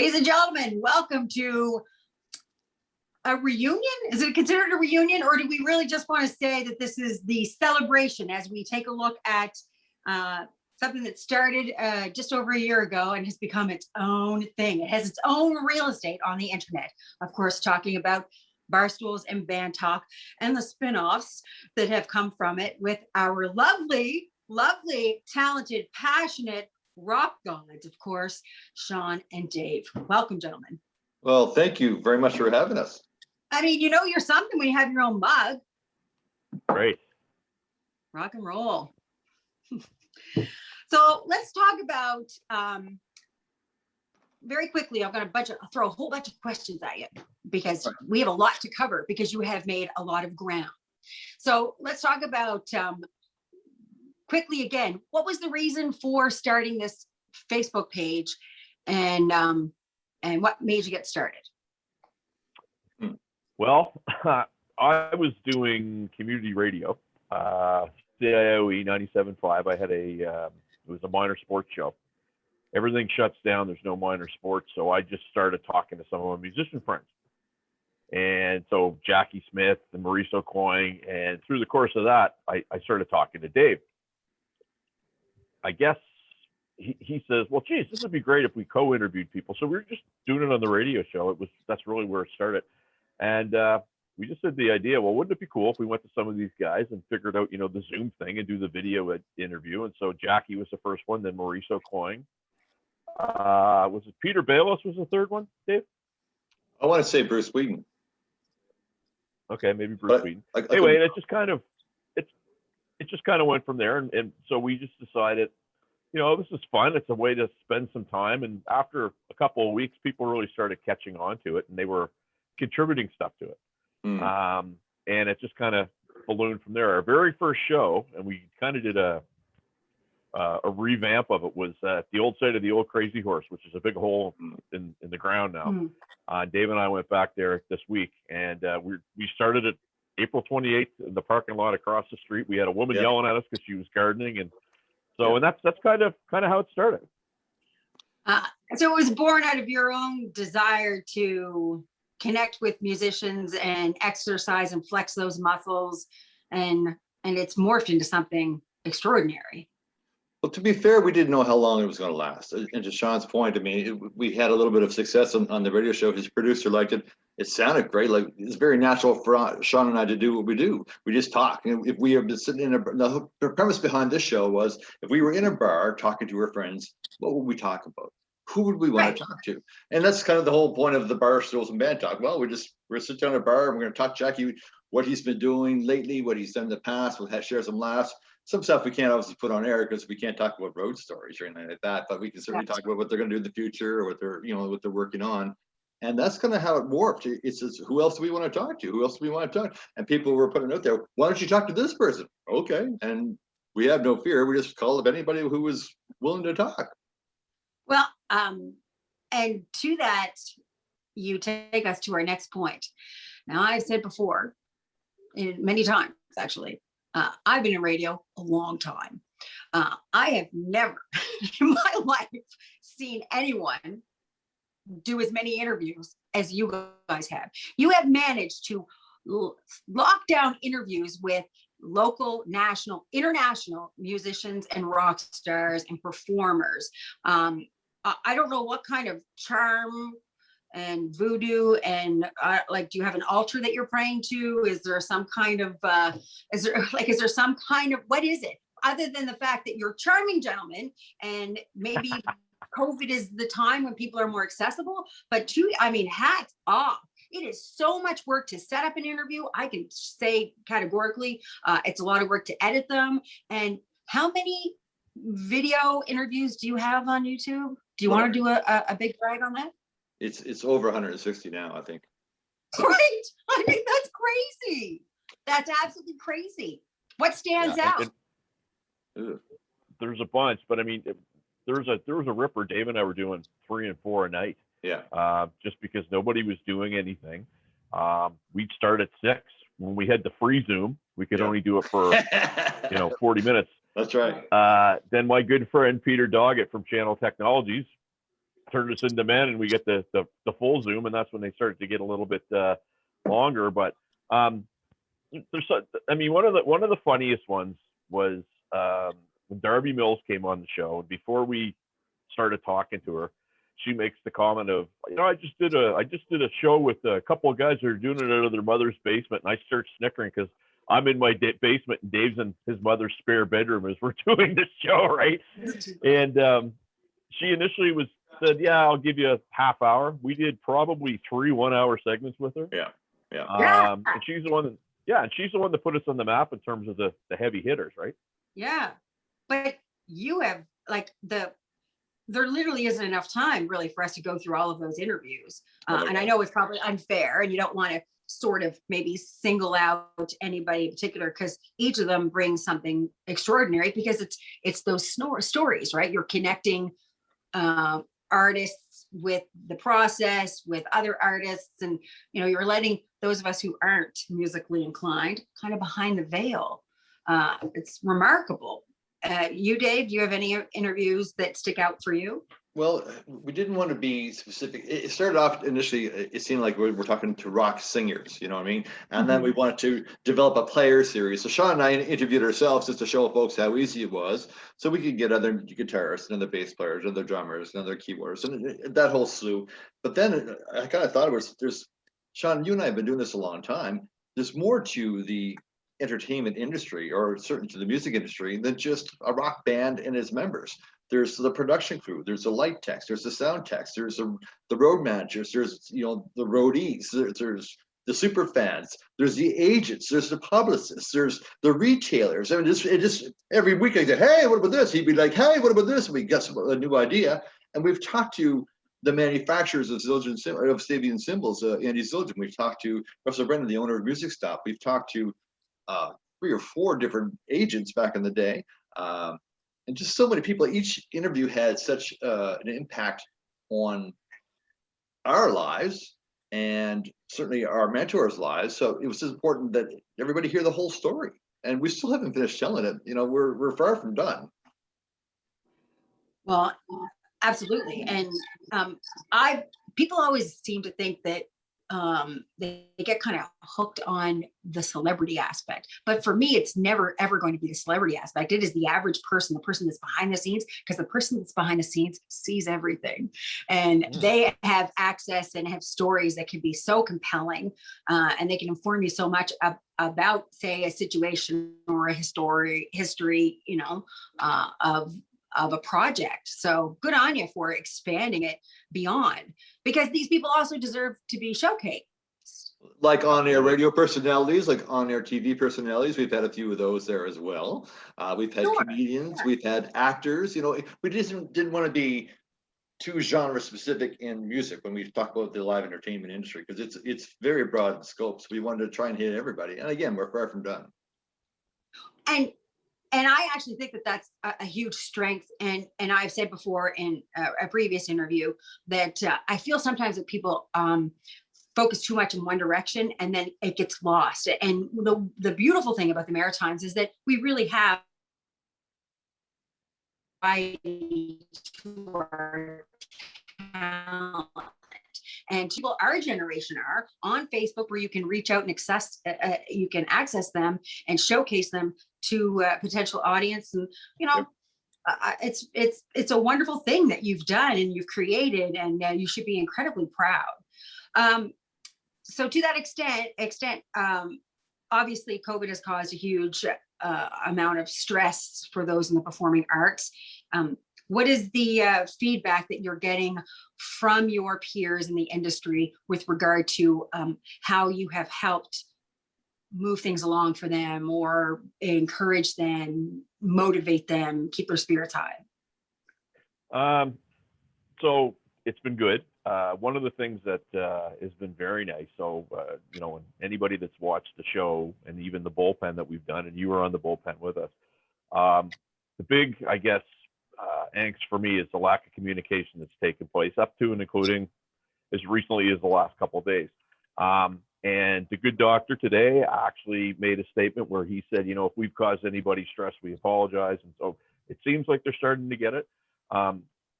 Ladies and gentlemen, welcome to a reunion. Is it considered a reunion, or do we really just want to say that this is the celebration as we take a look at something that started just over a year ago and has become its own thing? It has its own real estate on the internet. Of course, talking about Barstools and Bandtalk and the spinoffs that have come from it with our lovely, talented, passionate rock gods, of course, Sean and Dave. Welcome, gentlemen. Well, thank you very much for having us. I mean, you know you're something when you have your own mug. Great. Rock and roll. So let's talk about, very quickly, I'm going to throw a whole bunch of questions at you because we have a lot to cover because you have made a lot of ground. So let's talk about quickly again, what was the reason for starting this Facebook page, and what made you get started? Well, I was doing community radio, CIOE 97.5. I had it was a minor sports show. Everything shuts down. There's no minor sports. So I just started talking to some of my musician friends. And so Jackie Smith and Maurice Coyne, and through the course of that, I started talking to Dave. I guess he says, well, geez, this would be great if we co-interviewed people. So we were just doing it on the radio show. That's really where it started. And we just had the idea, well, wouldn't it be cool if we went to some of these guys and figured out, the Zoom thing and do the video interview? And so Jackie was the first one, then Maurice Coyne. Was it Peter Bayless was the third one, Dave? I want to say Bruce Wheaton. Okay, maybe Bruce Wheaton. Anyway, and it just kind of went from there, and so we just decided, this is fun. It's a way to spend some time. And after a couple of weeks, people really started catching on to it, and they were contributing stuff to it. And it just kind of ballooned from there. Our very first show, and we kind of did a revamp of it, was at the old site of the old Crazy Horse, which is a big hole in the ground now. Dave and I went back there this week, and we started at April 28th in the parking lot across the street. We had a woman yelling at us because she was gardening, and so and that's kind of how it started. So it was born out of your own desire to connect with musicians and exercise and flex those muscles, and it's morphed into something extraordinary. Well, to be fair, we didn't know how long it was going to last. And to Sean's point, I mean, we had a little bit of success on the radio show. His producer liked it. It sounded great. Like, it's very natural for Sean and I to do what we do. We just talk. If we have been sitting in the premise behind this show was, if we were in a bar talking to our friends, what would we talk about? Who would we want to talk to? And that's kind of the whole point of the Barstools and Bandtalk. Well, we're sitting down at a bar and we're going to talk to Jackie, what he's been doing lately, what he's done in the past. We'll share some laughs. Some stuff we can't obviously put on air because we can't talk about road stories or anything like that, but we can certainly talk about what they're going to do in the future or what they're working on. And that's kind of how it morphed. It says, who else do we want to talk to? Who else do we want to talk to? And people were putting out there, why don't you talk to this person? Okay. And we have no fear. We just called up anybody who was willing to talk. Well, and to that, you take us to our next point. Now, I've said before, many times actually, I've been in radio a long time. I have never in my life seen anyone do as many interviews as you guys have. You have managed to lock down interviews with local, national, international musicians and rock stars and performers. I don't know what kind of charm and voodoo and do you have an altar that you're praying to? Is there some kind of is there some kind of, what is it other than the fact that you're charming gentlemen, and maybe COVID is the time when people are more accessible, but hats off. It is so much work to set up an interview. I can say categorically, it's a lot of work to edit them. And how many video interviews do you have on YouTube? Do you want to do a big brag on that? It's over 160 now, I think. Right. I mean, that's crazy. That's absolutely crazy. What stands out? There's a bunch, but I mean, there was a ripper. Dave and I were doing 3 and 4 a night. Yeah. Just because nobody was doing anything. We'd start at 6. When we had the free Zoom, we could only do it for 40 minutes. That's right. Then my good friend Peter Doggett from Channel Technologies turn us into men and we get the full Zoom, and that's when they start to get a little bit longer. But I mean, one of the funniest ones was when Darby Mills came on the show, and before we started talking to her, she makes the comment of, I just did a show with a couple of guys that are doing it out of their mother's basement, and I start snickering because I'm in my basement and Dave's in his mother's spare bedroom as we're doing this show, right? And she initially said, yeah, I'll give you a half hour. We did probably 3 1-hour segments with her. Yeah. And she's the one that put us on the map in terms of the heavy hitters, right? Yeah. But you have there literally isn't enough time really for us to go through all of those interviews. And I know it's probably unfair and you don't want to sort of maybe single out anybody in particular, because each of them brings something extraordinary, because it's those stories, right? You're connecting artists with the process, with other artists, and you're letting those of us who aren't musically inclined kind of behind the veil. It's remarkable. You, Dave, do you have any interviews that stick out for you? Well, we didn't want to be specific. It started off initially, it seemed like we're talking to rock singers, you know what I mean? And then we wanted to develop a player series. So Sean and I interviewed ourselves just to show folks how easy it was, so we could get other guitarists and other bass players, other drummers, and other keyboardists, and that whole slew. But then I kind of thought Sean, you and I have been doing this a long time. There's more to the entertainment industry, or certainly to the music industry, than just a rock band and its members. There's the production crew, there's the light techs, there's the sound techs, there's the road managers, there's the roadies, there's the super fans, there's the agents, there's the publicists, there's the retailers. I mean, it just every week I say, hey, what about this? He'd be like, hey, what about this? And we get a new idea. And we've talked to the manufacturers of stadium cymbals, Andy Zildjian. We've talked to Russell Brennan, the owner of Music Stop. We've talked to 3 or 4 different agents back in the day. And just so many people. Each interview had such an impact on our lives and certainly our mentors' lives. So it was important that everybody hear the whole story. And we still haven't finished telling it. We're far from done. Well, absolutely. And people always seem to think that they get kind of hooked on the celebrity aspect. But for me, it's never, ever going to be the celebrity aspect. It is the average person, the person that's behind the scenes, because the person that's behind the scenes sees everything. And they have access and have stories that can be so compelling, and they can inform you so much about, say, a situation or a history, of a project. So good on you for expanding it beyond, because these people also deserve to be showcased. Like on-air radio personalities, like on-air TV personalities. We've had a few of those there as well. We've had comedians, we've had actors. We just didn't want to be too genre specific in music when we talk about the live entertainment industry, because it's very broad in scope. So we wanted to try and hit everybody. And again, we're far from done. And I actually think that that's a huge strength. And I've said before in a previous interview that I feel sometimes that people focus too much in one direction and then it gets lost. And the beautiful thing about the Maritimes is that we really have to our talent. And people our generation are on Facebook, where you can reach out and access them and showcase them to potential audience. And it's a wonderful thing that you've done and you've created, and you should be incredibly proud. So to that extent, obviously COVID has caused a huge amount of stress for those in the performing arts. What is the feedback that you're getting from your peers in the industry with regard to how you have helped move things along for them, or encourage them, motivate them, keep their spirits high? So it's been good. One of the things that has been very nice, so and anybody that's watched the show and even the bullpen that we've done, and you were on the bullpen with us, the big, I guess, angst for me is the lack of communication that's taken place up to and including as recently as the last couple of days. And the good doctor today actually made a statement where he said, if we've caused anybody stress, we apologize. And so it seems like they're starting to get it.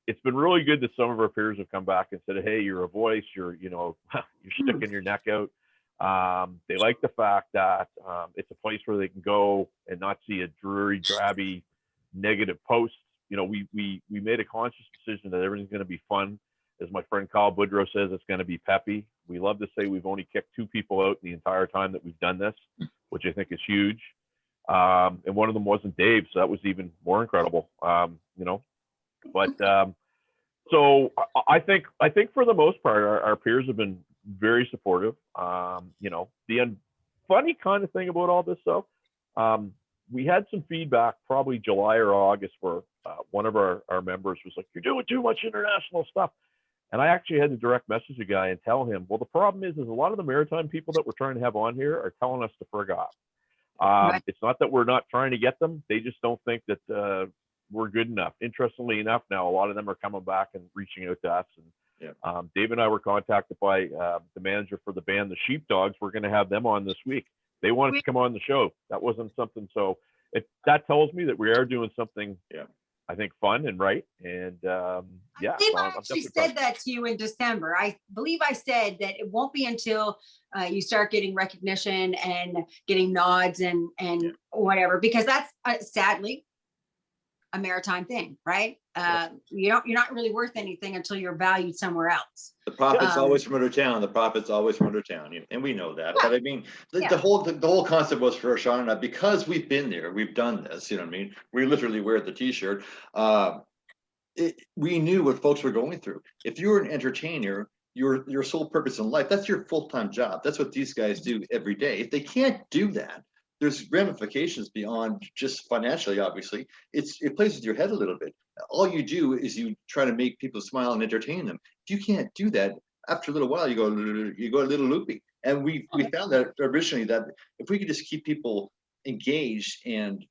it's been really good that some of our peers have come back and said, hey, you're a voice, you're sticking your neck out. They like the fact that it's a place where they can go and not see a dreary, drabby, negative post. We made a conscious decision that everything's going to be fun. As my friend Kyle Boudreau says, it's going to be peppy. We love to say we've only kicked 2 people out the entire time that we've done this, which I think is huge. And one of them wasn't Dave, so that was even more incredible. But so I think for the most part, our peers have been very supportive. The funny kind of thing about all this, though, we had some feedback probably July or August where one of our members was like, you're doing too much international stuff. And I actually had to direct message a guy and tell him, well, the problem is a lot of the maritime people that we're trying to have on here are telling us to frig off. Right. It's not that we're not trying to get them. They just don't think that we're good enough. Interestingly enough, now a lot of them are coming back and reaching out to us. And Dave and I were contacted by the manager for the band, the Sheepdogs. We're going to have them on this week. They wanted to come on the show. That wasn't something. So that tells me that we are doing something, I think, fun and right. And I believe I actually said that to you in December. I believe I said that it won't be until you start getting recognition and getting nods and whatever, because that's sadly a maritime thing, right? You're not really worth anything until you're valued somewhere else. The profit's always from out of town. The profit's always from out of town, and we know that. But I mean, the whole concept was for Sean and I, because we've been there, we've done this. You know what I mean? We literally wear the T-shirt. We knew what folks were going through. If you're an entertainer, your sole purpose in life, that's your full-time job. That's what these guys do every day. If they can't do that, there's ramifications beyond just financially, obviously. It plays with your head a little bit. All you do is you try to make people smile and entertain them. If you can't do that, after a little while, you go a little loopy. And we found that originally, that if we could just keep people engaged and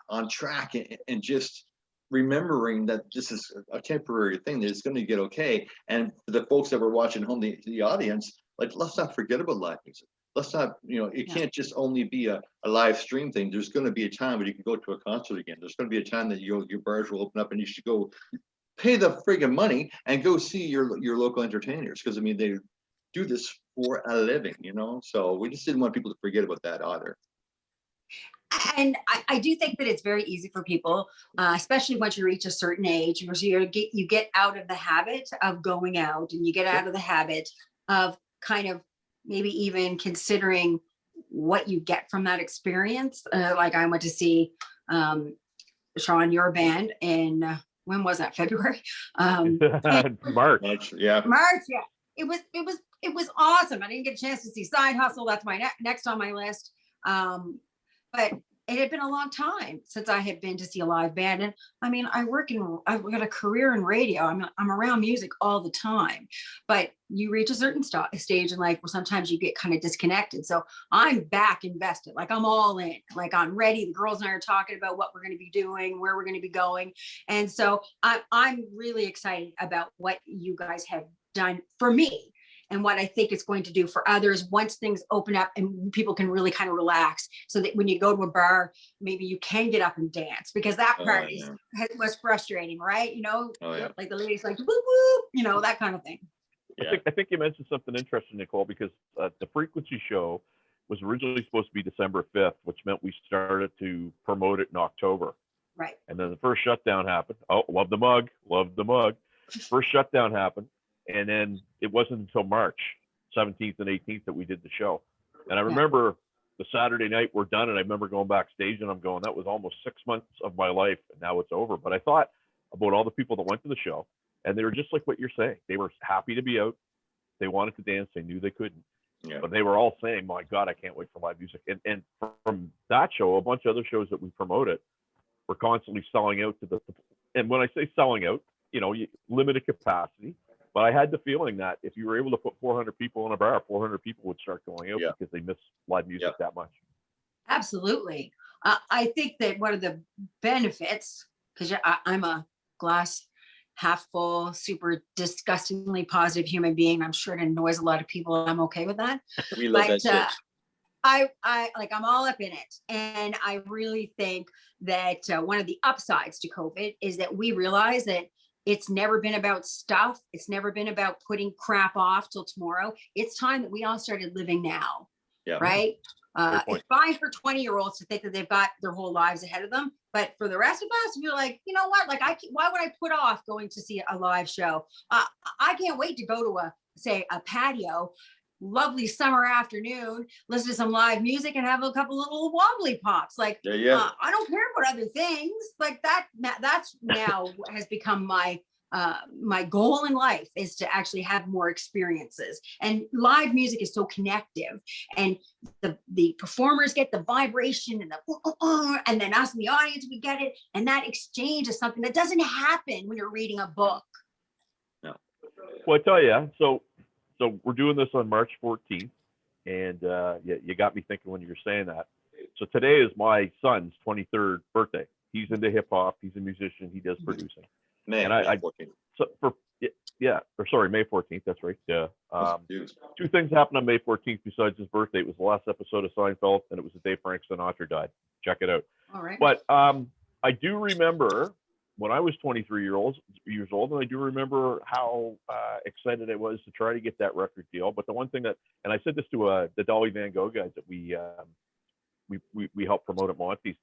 on track and just remembering that this is a temporary thing, that it's going to get okay. And for the folks that were watching home, the audience, like, let's not forget about live music. Let's not, it can't just only be a live stream thing. There's going to be a time when you can go to a concert again. There's going to be a time that your bars will open up and you should go pay the friggin' money and go see your local entertainers. Because, I mean, they do this for a living, So we just didn't want people to forget about that either. And I do think that it's very easy for people, especially once you reach a certain age, where you get out of the habit of going out, and you get out of the habit of kind of maybe even considering what you get from that experience. Like I went to see Sean, your band, in when was that? February? March. Yeah. March. Yeah. It was awesome. I didn't get a chance to see Side Hustle. That's my next on my list. But it had been a long time since I had been to see a live band. And I mean, I've got a career in radio. I'm around music all the time, but you reach a certain stage in life where sometimes you get kind of disconnected. So I'm back invested, like I'm all in, like I'm ready. The girls and I are talking about what we're going to be doing, where we're going to be going. And so I'm really excited about what you guys have done for me, and what I think it's going to do for others once things open up and people can really kind of relax, so that when you go to a bar, maybe you can get up and dance, because that part was frustrating, right? Like the ladies like, whoop, whoop, that kind of thing. Yeah. I think you mentioned something interesting, Nicolle, because the Frequency show was originally supposed to be December 5th, which meant we started to promote it in October. Right. And then the first shutdown happened. Oh, love the mug. First shutdown happened. And then it wasn't until March 17th and 18th that we did the show. And I remember the Saturday night we're done, and I remember going backstage and I'm going, that was almost 6 months of my life, and now it's over. But I thought about all the people that went to the show, and they were just like what you're saying. They were happy to be out. They wanted to dance. They knew they couldn't. Yeah. But they were all saying, my God, I can't wait for live music. And from that show, a bunch of other shows that we promoted were constantly selling out and when I say selling out, limited capacity. But I had the feeling that if you were able to put 400 people in a bar, 400 people would start going out because they miss live music that much. Absolutely. I think that one of the benefits, because I'm a glass half full, super disgustingly positive human being. I'm sure it annoys a lot of people. I'm okay with that. We love that shit. I'm all up in it. And I really think that one of the upsides to COVID is that we realize that It's never been about stuff. It's never been about putting crap off till tomorrow. It's time that we all started living now. Yeah. Right. Great point. It's fine for 20-year-olds to think that they've got their whole lives ahead of them. But for the rest of us, we're like, you know what? Like, why would I put off going to see a live show? I can't wait to go to a patio, lovely summer afternoon, listen to some live music and have a couple little wobbly pops. Like, I don't care about other things like that. That's now has become my goal in life, is to actually have more experiences. And live music is so connective, and the performers get the vibration and and then us in the audience, we get it. And that exchange is something that doesn't happen when you're reading a book. No. Well, I tell you, so we're doing this on March 14th, and you got me thinking when you were saying that. So today is my son's 23rd birthday. He's into hip hop. He's a musician. He does producing. May 14th. May 14th. That's right. Yeah. Two things happened on May 14th besides his birthday. It was the last episode of Seinfeld, and it was the day Frank Sinatra died. Check it out. All right. But I do remember when I was 23 years old, and I do remember how excited I was to try to get that record deal. But the one thing that, and I said this to the Dolly Van Gogh guys that we helped promote at Monty's,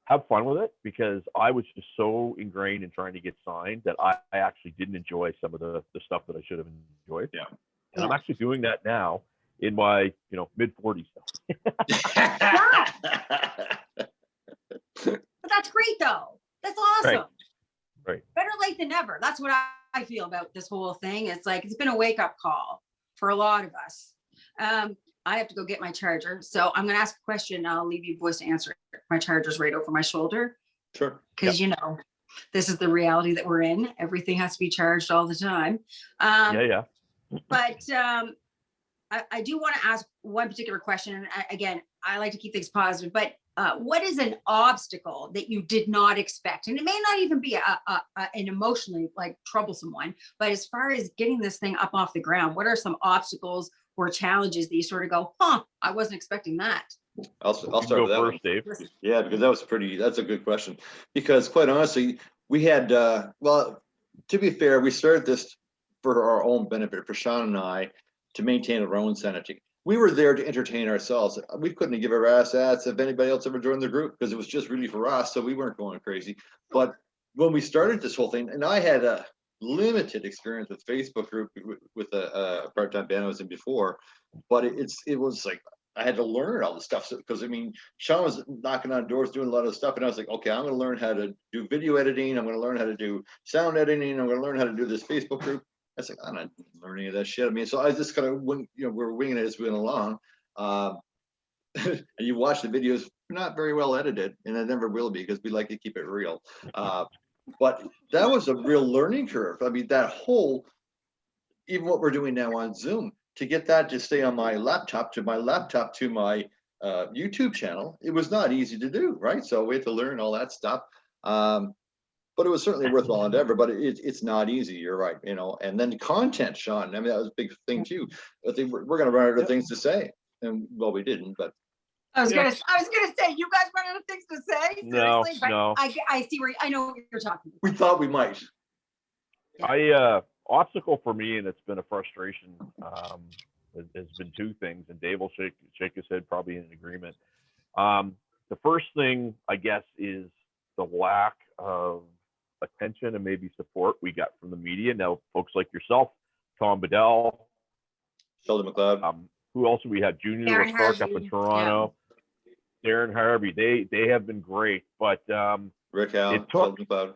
have fun with it, because I was just so ingrained in trying to get signed that I actually didn't enjoy some of the stuff that I should have enjoyed. Yeah. And I'm actually doing that now in my mid 40s. But that's great though. That's awesome. Right. Better late than never. That's what I feel about this whole thing. It's like, it's been a wake-up call for a lot of us. I have to go get my charger, so I'm going to ask a question. I'll leave you boys to answer it. My charger's right over my shoulder. Sure. Because this is the reality that we're in. Everything has to be charged all the time. Yeah. But I do want to ask one particular question. And again, I like to keep things positive, but what is an obstacle that you did not expect? And it may not even be an emotionally troublesome one, but as far as getting this thing up off the ground, what are some obstacles or challenges that you sort of go, I wasn't expecting that? I'll start with that first, one. Dave. Yeah, because that's a good question. Because quite honestly, we had, to be fair, we started this for our own benefit, for Sean and I, to maintain our own sanity. We were there to entertain ourselves. We couldn't give our ass if anybody else ever joined the group, because it was just really for us. So we weren't going crazy. But when we started this whole thing, and I had a limited experience with Facebook group with a part-time band I was in before, but it was like I had to learn all the stuff, because Sean was knocking on doors doing a lot of stuff, and I was like, okay, I'm going to learn how to do video editing. I'm going to learn how to do sound editing. I'm going to learn how to do this Facebook group. I was like, I'm not learning any of that shit. So I just kind of went, we're winging it as we went along. And you watch the videos, not very well edited, and it never will be, because we like to keep it real. But that was a real learning curve. That whole, even what we're doing now on Zoom, to get that to stay on my laptop to my YouTube channel, it was not easy to do, right? So we had to learn all that stuff. But it was certainly a worthwhile endeavor, but it's not easy. You're right, and then content, Sean. That was a big thing too. I think we're going to run out of things to say, and well, we didn't, but I was gonna say, you guys run out of things to say. No. I see where I know what you're talking about. we thought we might. Obstacle for me, and it's been a frustration, has been two things, and Dave will shake his head probably in agreement. The first thing, I guess, is the lack of attention and maybe support we got from the media. Now, folks like yourself, Tom Bedell, Sheldon McLeod, who else we had? Junior Spark up in Toronto, Darren Harvey. They have been great, but Rick Howe, it took Sheldon McLeod.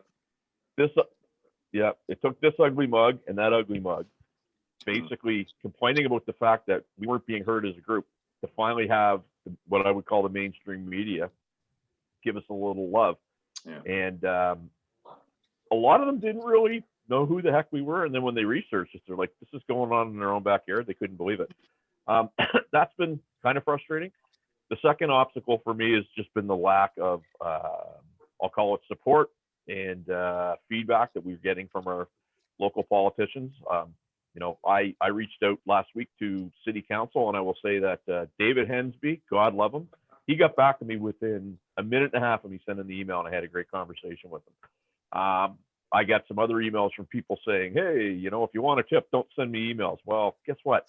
It took this ugly mug and that ugly mug, basically complaining about the fact that we weren't being heard as a group, to finally have what I would call the mainstream media give us a little love. Yeah. And a lot of them didn't really know who the heck we were. And then when they researched us, they're like, this is going on in their own backyard. They couldn't believe it. That's been kind of frustrating. The second obstacle for me has just been the lack of, I'll call it support and feedback that we're getting from our local politicians. I reached out last week to City Council, and I will say that David Hensby, God love him, he got back to me within a minute and a half of me sending the email, and I had a great conversation with him. I got some other emails from people saying, hey, if you want a tip, don't send me emails. Well, guess what?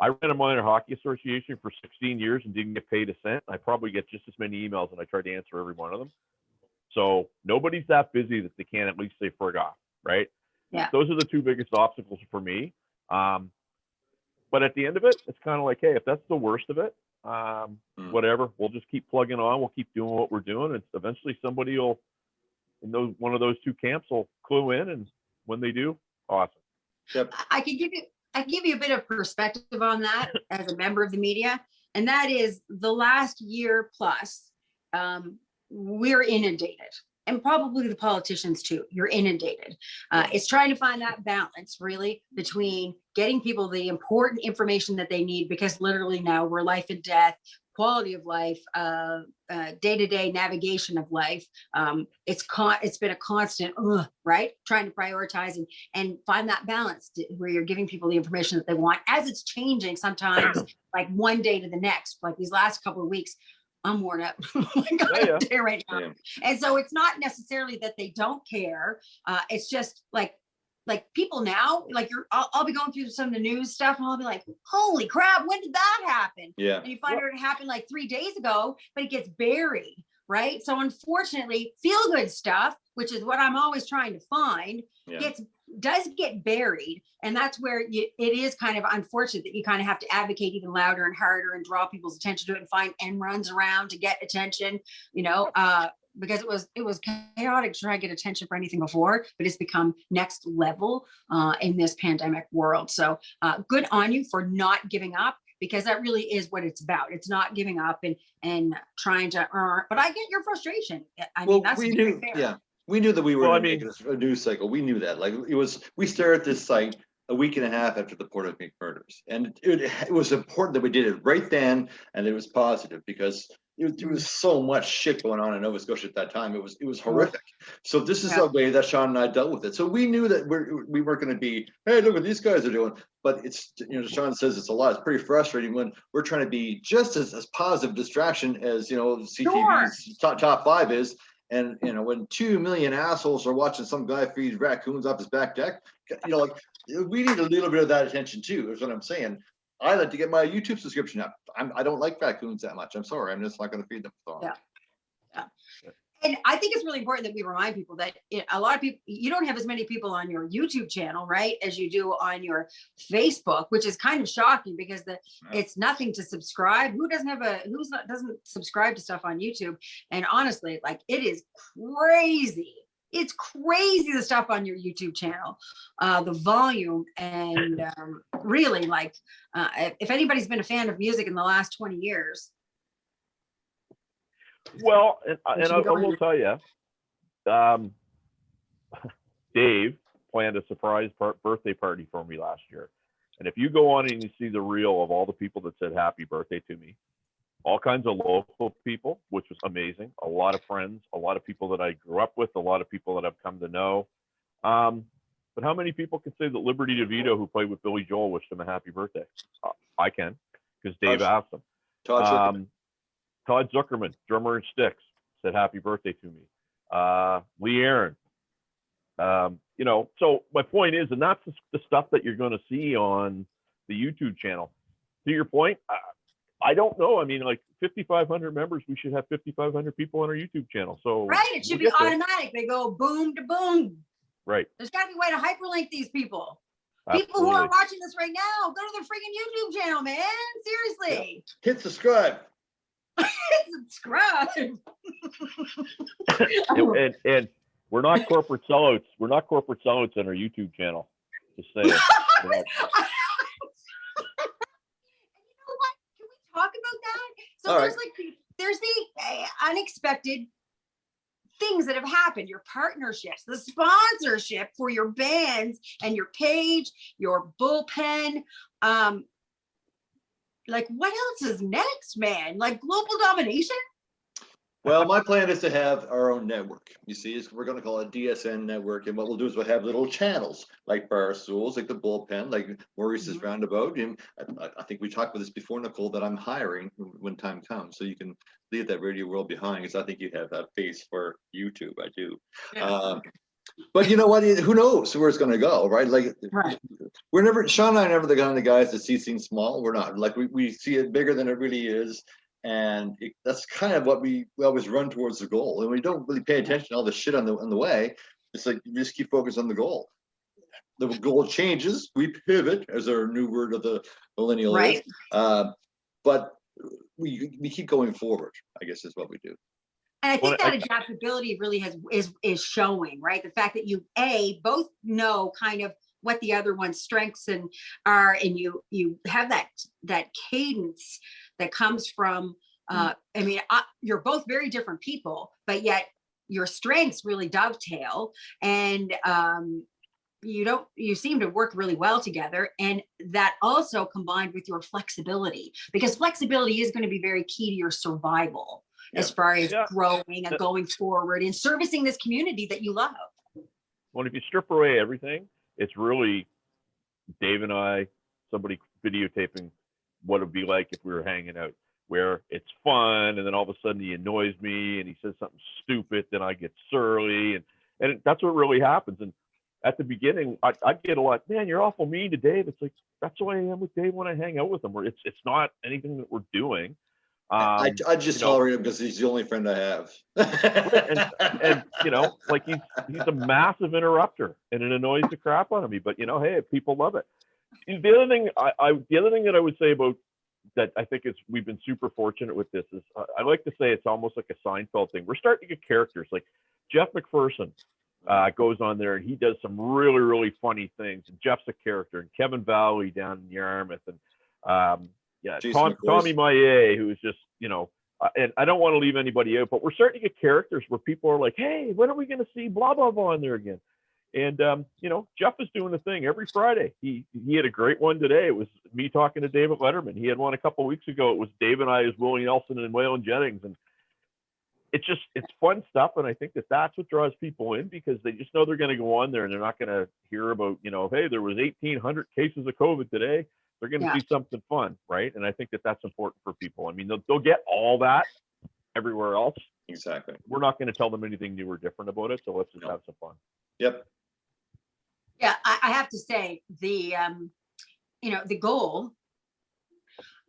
I ran a minor hockey association for 16 years and didn't get paid a cent. I probably get just as many emails, and I try to answer every one of them. So nobody's that busy that they can't at least say frig off, right? Yeah. Those are the two biggest obstacles for me. But at the end of it, it's kind of like, hey, if that's the worst of it, whatever, we'll just keep plugging on. We'll keep doing what we're doing. And eventually somebody will, one of those two camps will clue in. And when they do, awesome. Yep. I can give you a bit of perspective on that as a member of the media. And that is the last year plus, we're inundated. And probably the politicians too. You're inundated. It's trying to find that balance really between getting people the important information that they need, because literally now we're life and death, quality of life, day-to-day navigation of life. It's been a constant, right? Trying to prioritize and find that balance where you're giving people the information that they want as it's changing sometimes, like one day to the next. Like these last couple of weeks, I'm worn out right now. Yeah. And so it's not necessarily that they don't care. It's just like people now, like I'll be going through some of the news stuff and I'll be like, holy crap, when did that happen? Yeah. And you find out it happened like 3 days ago, but it gets buried, right? So unfortunately, feel good stuff, which is what I'm always trying to find, does get buried. And that's where it is kind of unfortunate that you kind of have to advocate even louder and harder and draw people's attention to it and find end runs around to get attention, because it was chaotic to try and get attention for anything before, but it's become next level in this pandemic world. So good on you for not giving up, because that really is what it's about. It's not giving up and trying to earn, but I get your frustration. I mean, that's very fair. Yeah. We knew that we were making a news cycle. We knew that. Like we started this site a week and a half after the Port of murders, and it was important that we did it right then, and it was positive because there was so much shit going on in Nova Scotia at that time. It was horrific. So this is a way that Sean and I dealt with it. So we knew that we weren't going to be, hey, look what these guys are doing. But it's, Sean says it's a lot. It's pretty frustrating when we're trying to be just as positive distraction as CTV's top 5 is. And when 2 million assholes are watching some guy feed raccoons off his back deck, we need a little bit of that attention too. Is what I'm saying. I like to get my YouTube subscription up. I don't like raccoons that much. I'm sorry. I'm just not going to feed them. Yeah. And I think it's really important that we remind people that a lot of people, you don't have as many people on your YouTube channel, right, as you do on your Facebook, which is kind of shocking because it's nothing to subscribe. Who doesn't subscribe to stuff on YouTube? And honestly, like it is crazy. It's crazy the stuff on your YouTube channel, the volume, and really like if anybody's been a fan of music in the last 20 years. Well, and I will tell you, Dave planned a surprise birthday party for me last year. And if you go on and you see the reel of all the people that said happy birthday to me, all kinds of local people, which was amazing, a lot of friends, a lot of people that I grew up with, a lot of people that I've come to know. But how many people can say that Liberty DeVito, who played with Billy Joel, wished him a happy birthday? I can, because Dave asked him. Todd Zuckerman, drummer in Styx, said happy birthday to me. Lee Aaron. So my point is, and that's the stuff that you're going to see on the YouTube channel. To your point, I don't know. I mean, like 5,500 members, we should have 5,500 people on our YouTube channel. So right, it should be automatic. They go boom to boom. Right. There's got to be a way to hyperlink these people. Absolutely. People who are watching this right now, go to the freaking YouTube channel, man. Seriously. Yeah. Hit subscribe. Subscribe. and we're not corporate sellouts. We're not corporate sellouts on our YouTube channel. Just saying. You know what? Can we talk about that? So there's the unexpected things that have happened, your partnerships, the sponsorship for your bands and your page, your bullpen. Like what else is next, man? Like global domination? Well, my plan is to have our own network. You see, we're going to call it DSN network. And what we'll do is we'll have little channels like Barstools, like the bullpen, like Maurice's Roundabout. And I think we talked about this before, Nicolle, that I'm hiring when time comes. So you can leave that radio world behind because I think you have that face for YouTube. I do. Yeah. But you know what? Who knows where it's going to go, right? Like, Right. Sean and I are never the kind of the guys that see things small. We're not. Like, we see it bigger than it really is. And that's kind of what we always run towards the goal. And we don't really pay attention to all the shit on the way. It's like, you just keep focused on the goal. The goal changes. We pivot, as our new word of the millennial Right. is. But we keep going forward, I guess is what we do. And I think that adaptability really is showing, right? The fact that you both know kind of what the other one's strengths are, and you have that cadence that comes from. I mean, you're both very different people, but yet your strengths really dovetail, and you seem to work really well together. And that also combined with your flexibility, because flexibility is going to be very key to your survival. As far as growing and going forward and servicing this community that you love. Well, if you strip away everything, it's really Dave and I, somebody videotaping what it'd be like if we were hanging out, where it's fun, and then all of a sudden he annoys me and he says something stupid, then I get surly, and that's what really happens. And at the beginning, I get a lot, man, you're awful mean to Dave. It's like, that's the way I am with Dave when I hang out with him, where it's not anything that we're doing. I just tolerate him because he's the only friend I have. and like he's a massive interrupter, and it annoys the crap out of me. But hey, people love it. The other thing that I would say about that, I think we've been super fortunate with this, is I like to say it's almost like a Seinfeld thing. We're starting to get characters like Jeff McPherson goes on there and he does some really, really funny things. And Jeff's a character, and Kevin Valley down in Yarmouth, and Tommy Maillet, who is just, and I don't want to leave anybody out, but we're starting to get characters where people are like, hey, when are we going to see blah, blah, blah on there again? And, Jeff is doing the thing every Friday. He had a great one today. It was me talking to David Letterman. He had one a couple of weeks ago. It was Dave and I as Willie Nelson and Waylon Jennings. And it's fun stuff. And I think that's what draws people in, because they just know they're going to go on there and they're not going to hear about, hey, there was 1,800 cases of COVID today. They're going to see something fun, right? And I think that's important for people. I mean, they'll get all that everywhere else. Exactly. We're not going to tell them anything new or different about it, so let's just have some fun. Yep. Yeah, I have to say the goal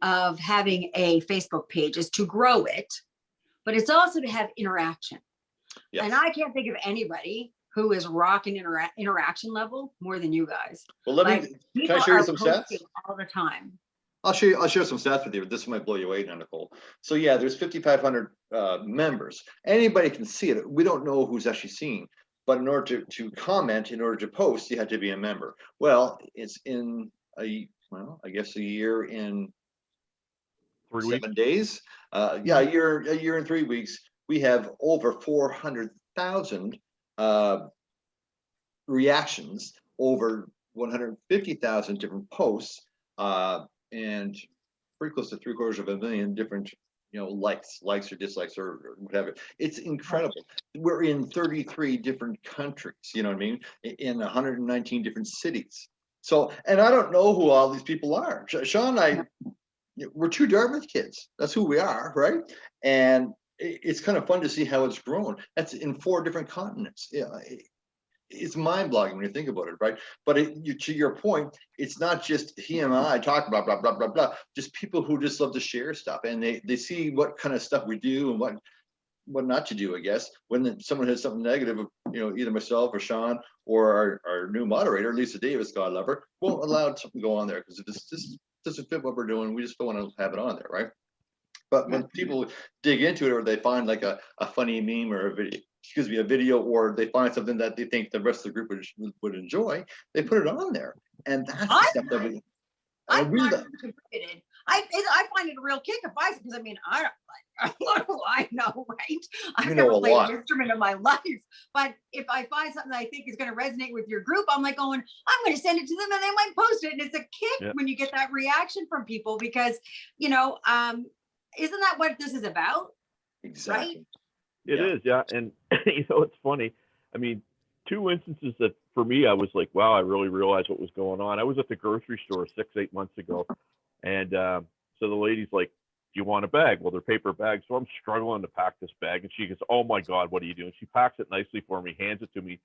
of having a Facebook page is to grow it, but it's also to have interaction. Yes. And I can't think of anybody who is rocking interaction level more than you guys. Well, can I share you some stats? All the time. I'll share some stats with you. This might blow you away, Nicolle. So yeah, there's 5,500 members. Anybody can see it. We don't know who's actually seeing, but in order to comment, in order to post, you had to be a member. Well, it's in a year in 7 days. A year in 3 weeks. We have over 400,000 reactions, over 150,000 different posts, and pretty close to 750,000 different likes or dislikes or whatever. It's incredible. We're in 33 different countries, you know what I mean, in 119 different cities. So, and I don't know who all these people are. Sean and I, we're two Dartmouth kids. That's who we are, right? And it's kind of fun to see how it's grown. That's in 4 different continents. Yeah, it's mind-blowing when you think about it, right? But to your point, it's not just he and I talk blah blah blah blah blah. Just people who just love to share stuff, and they see what kind of stuff we do and what not to do. I guess when someone has something negative, either myself or Sean or our new moderator Lisa Davis, God love her, won't allow something to go on there because it just doesn't fit what we're doing. We just don't want to have it on there, right? But when people dig into it, or they find like a funny meme or a video, or they find something that they think the rest of the group would enjoy, they put it on there. And that's the stuff that we contributed. I find it a real kick because I mean, what do I know, right? I've never played an instrument in my life, but if I find something that I think is going to resonate with your group, I'm like going, I'm going to send it to them and they might post it. And it's a kick when you get that reaction from people because, isn't that what this is about? Exactly. Right? It is, yeah. And it's funny. I mean, 2 instances that for me, I was like, wow, I really realized what was going on. I was at the grocery store 6-8 months ago. And so the lady's like, do you want a bag? Well, they're paper bags. So I'm struggling to pack this bag. And she goes, oh my God, what are you doing? She packs it nicely for me, hands it to me.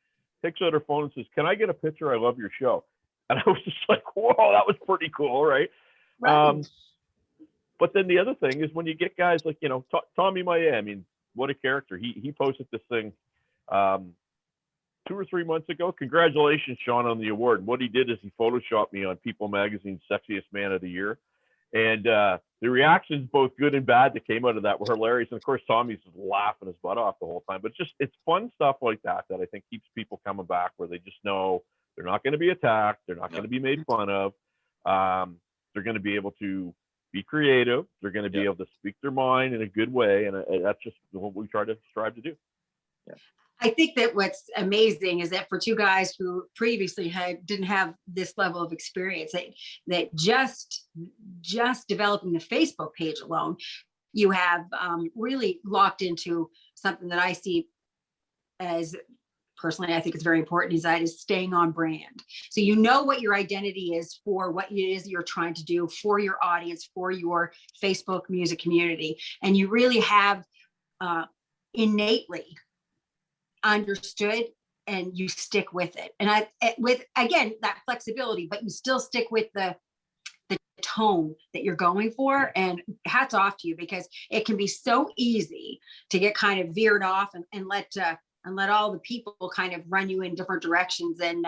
takes out her phone and says, "Can I get a picture? I love your show." And I was just like, "Whoa, that was pretty cool, right?" Right. But then the other thing is when you get guys like, Tommy Maillet, I mean, what a character. He posted this thing 2 or 3 months ago. "Congratulations, Sean, on the award." And what he did is he photoshopped me on People Magazine's Sexiest Man of the Year. And the reactions, both good and bad, that came out of that were hilarious. And of course, Tommy's just laughing his butt off the whole time. But it's fun stuff like that I think keeps people coming back, where they just know they're not going to be attacked. They're not going to be made fun of. They're going to be able to be creative. They're going to be able to speak their mind in a good way. And that's just what we strive to do. Yeah. I think that what's amazing is that for two guys who previously didn't have this level of experience, that just developing the Facebook page alone, you have really locked into something that I see as, personally, I think it's very important, is that is staying on brand. So you know what your identity is for what it is you're trying to do for your audience, for your Facebook music community. And you really have innately understood, and you stick with it. And with, again, that flexibility, but you still stick with the tone that you're going for. And hats off to you, because it can be so easy to get kind of veered off and let all the people kind of run you in different directions. And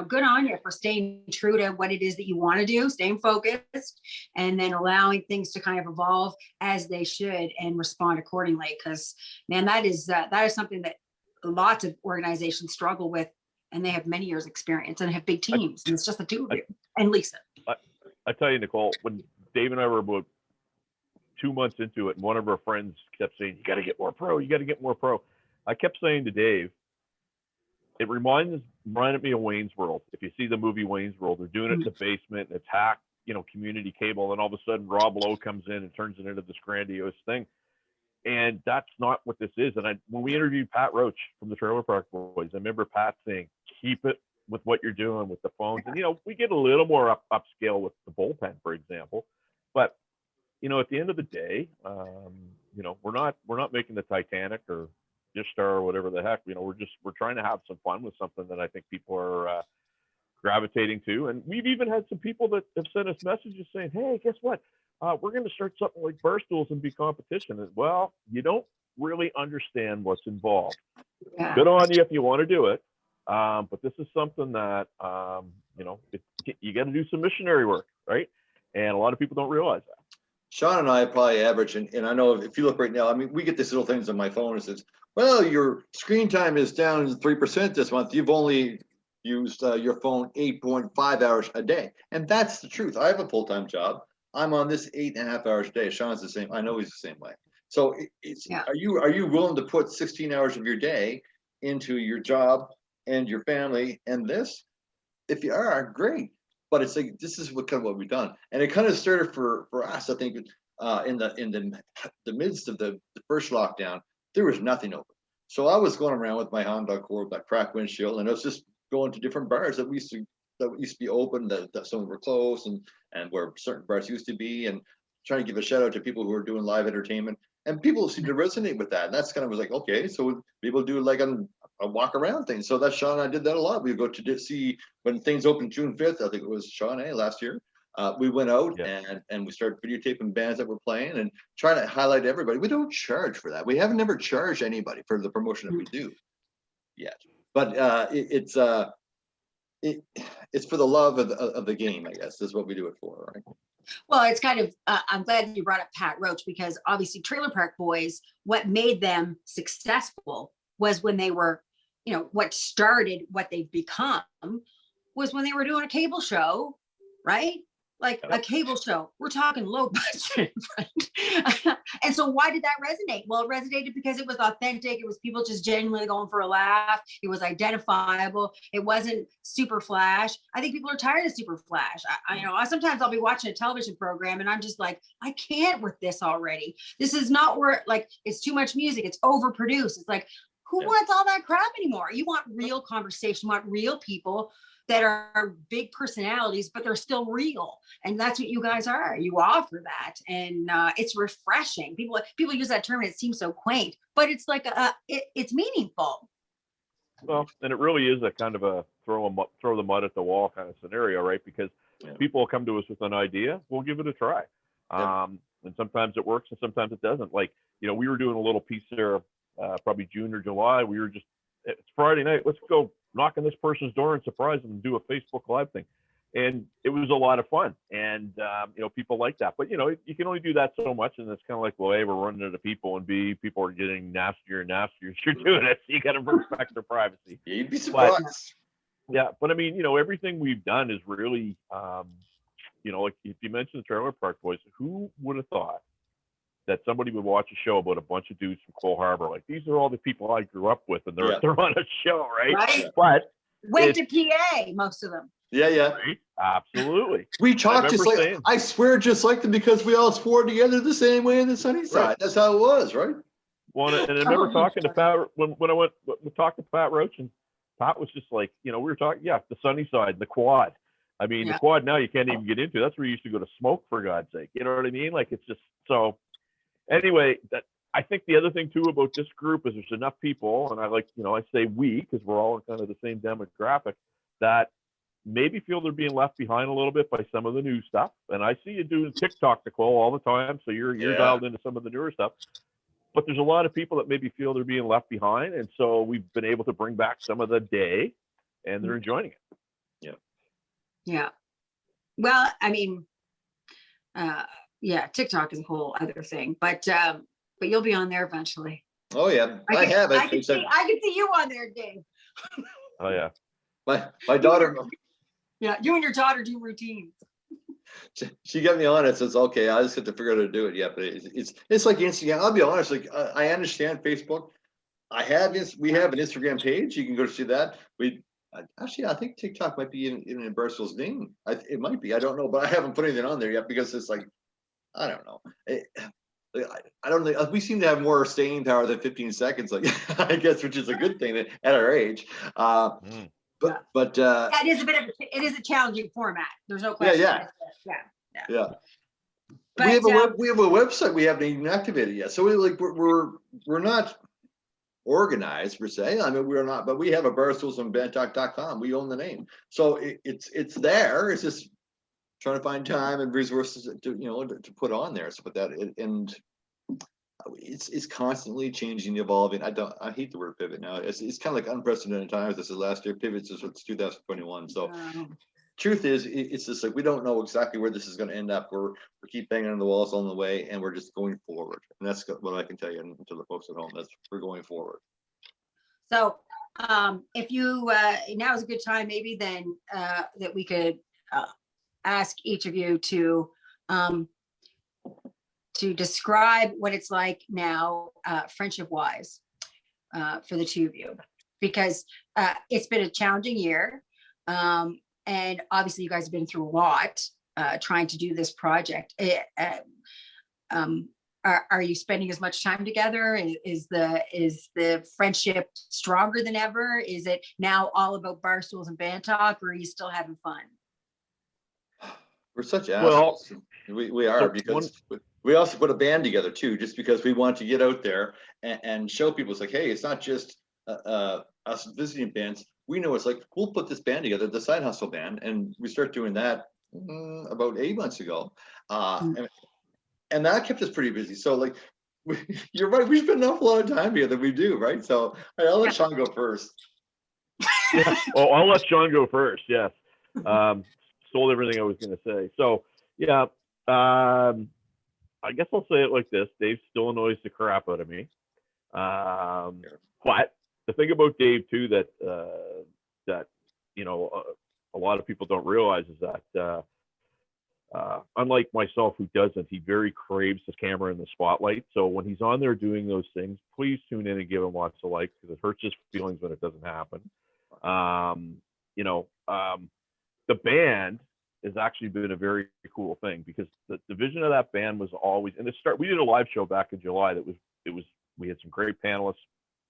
good on you for staying true to what it is that you want to do, staying focused, and then allowing things to kind of evolve as they should and respond accordingly. Because, man, that is something that lots of organizations struggle with, and they have many years experience and have big teams. And it's just the two of you and Lisa. I tell you, Nicolle, when Dave and I were about 2 months into it, and one of our friends kept saying, "You got to get more pro. You got to get more pro." I kept saying to Dave, it reminded me of Wayne's World. If you see the movie Wayne's World, they're doing it in the basement, and it's hacked, community cable, and all of a sudden Rob Lowe comes in and turns it into this grandiose thing. And that's not what this is. And when we interviewed Pat Roach from the Trailer Park Boys, I remember Pat saying, "Keep it with what you're doing with the phones." And, we get a little more upscale with the bullpen, for example. But, at the end of the day, we're not making the Titanic or Dish Star or whatever the heck. We're trying to have some fun with something that I think people are gravitating to. And we've even had some people that have sent us messages saying, "Hey, guess what? We're going to start something like Barstools and be competition." And, well, you don't really understand what's involved. Yeah. Good on you if you want to do it. But this is something that, you got to do some missionary work, right? And a lot of people don't realize that. Sean and I probably average, and I know if you look right now, I mean, we get these little things on my phone that says, "Well, your screen time is down 3% this month. You've only used your phone 8.5 hours a day." And that's the truth. I have a full-time job. I'm on this 8.5 hours a day. Sean's the same. I know he's the same way. So are you willing to put 16 hours of your day into your job and your family and this? If you are, great. But it's like, this is what we've done. And it kind of started for us, I think, in the midst of the first lockdown, there was nothing open. So I was going around with my Honda Accord, that cracked windshield, and I was just going to different bars that used to be open, that some were closed, and where certain bars used to be, and trying to give a shout out to people who are doing live entertainment. And people seem to resonate with that. And that's kind of was like, okay, so people do like a walk around thing. So that's Sean and I did that a lot. We go to see when things opened June 5th, I think it was Sean last year. We went out and we started videotaping bands that were playing and trying to highlight everybody. We don't charge for that. We haven't never charged anybody for the promotion that we do yet. But it's for the love of the game, I guess, is what we do it for, right? Well, it's kind of, I'm glad you brought up Pat Roach, because obviously Trailer Park Boys, what made them successful was when they were, what started what they've become was when they were doing a cable show, right? Like a cable show. We're talking low budget, right? And so why did that resonate? Well, it resonated because it was authentic. It was people just genuinely going for a laugh. It was identifiable. It wasn't super flash. I think people are tired of super flash. Sometimes I'll be watching a television program and I'm just like, I can't with this already. This is not where, like, it's too much music. It's overproduced. It's like, who wants all that crap anymore? You want real conversation, you want real people that are big personalities, but they're still real. And that's what you guys are. You offer that. And it's refreshing. People use that term and it seems so quaint, but it's like, it's meaningful. Well, and it really is a kind of a throw the mud at the wall kind of scenario, right? Because Yeah. people come to us with an idea, we'll give it a try. Yeah. And sometimes it works and sometimes it doesn't. Like, we were doing a little piece there, probably June or July. It's Friday night. Let's go knock on this person's door and surprise them and do a Facebook Live thing. And it was a lot of fun. And, people like that. But, you can only do that so much. And it's kind of like, well, A, we're running into people, and B, people are getting nastier and nastier as you're doing it. So you got to respect their privacy. You'd be surprised. Yeah. But I mean, everything we've done is really, like if you mentioned the Trailer Park Boys, who would have thought that somebody would watch a show about a bunch of dudes from Cole Harbor? Like, these are all the people I grew up with, and they're on a show, right? Right. But went to PA, most of them. Yeah. right? Absolutely. We talked just like, saying, I swear, just like them, because we all swore together the same way in the sunny side. Right. That's how it was, right? Well, and I remember talking to Pat when we talked to Pat Roach, and Pat was just like, we were talking, the sunny side, the quad. I mean, the quad now you can't even get into. That's where you used to go to smoke, for God's sake. You know what I mean? Like, it's just so. Anyway, I think the other thing too about this group is there's enough people, and I say we because we're all in kind of the same demographic, that maybe feel they're being left behind a little bit by some of the new stuff. And I see you doing TikTok, Nicolle, all the time, so you're dialed into some of the newer stuff. But there's a lot of people that maybe feel they're being left behind, and so we've been able to bring back some of the day, and they're enjoying it. Yeah. Well, I mean, TikTok is a whole other thing, but you'll be on there eventually. Oh yeah, I can see you on there, Dave. Oh yeah. My daughter. Yeah, you and your daughter do routines. She got me on it. Says, okay, I just have to figure out how to do it. Yeah, but it's like Instagram. I'll be honest. Like, I understand Facebook. We have an Instagram page. You can go to see that. Actually, I think TikTok might be in Barstool's name. It might be. I don't know, but I haven't put anything on there yet because it's like, I don't know. I don't know. We seem to have more staying power than 15 seconds, like I guess, which is a good thing at our age. But it is a challenging format. There's no question. Yeah. But, we have a website we haven't even activated yet. So we're not organized per se. I mean, we're not, but we have a Barstools and Bandtalk.com. We own the name, so it's there. It's just trying to find time and resources to put on there. So, and it's constantly changing, evolving. I hate the word pivot now. It's kind of like unprecedented times. This is last year. Pivots is 2021. So. Truth is, it's just like we don't know exactly where this is going to end up. We keep banging on the walls on the way, and we're just going forward. And that's what I can tell you to the folks at home. We're going forward. So, if you now is a good time, maybe then that we could ask each of you to describe what it's like now, friendship-wise, for the two of you, because it's been a challenging year. And obviously you guys have been through a lot trying to do this project. Are you spending as much time together? Is the friendship stronger than ever? Is it now all about Barstools and Bandtalk, or are you still having fun? We're such assholes. We are, because we also put a band together too, just because we want to get out there and show people. It's like, hey, it's not just us visiting bands. We know it's like, we'll put this band together, the Side Hustle Band, and we start doing that about 8 months ago. And that kept us pretty busy. So like, you're right, we spend an awful lot of time together. We do, right? So I'll let Sean go first. Yeah. Well, I'll let Sean go first. Yes. Sold everything I was going to say. So yeah, I guess I'll say it like this. Dave still annoys the crap out of me. But the thing about Dave too that a lot of people don't realize is that unlike myself, who doesn't, he very craves his camera in the spotlight. So when he's on there doing those things, please tune in and give him lots of likes, because it hurts his feelings when it doesn't happen. The band has actually been a very cool thing, because the vision of that band was always, and we did a live show back in July we had some great panelists.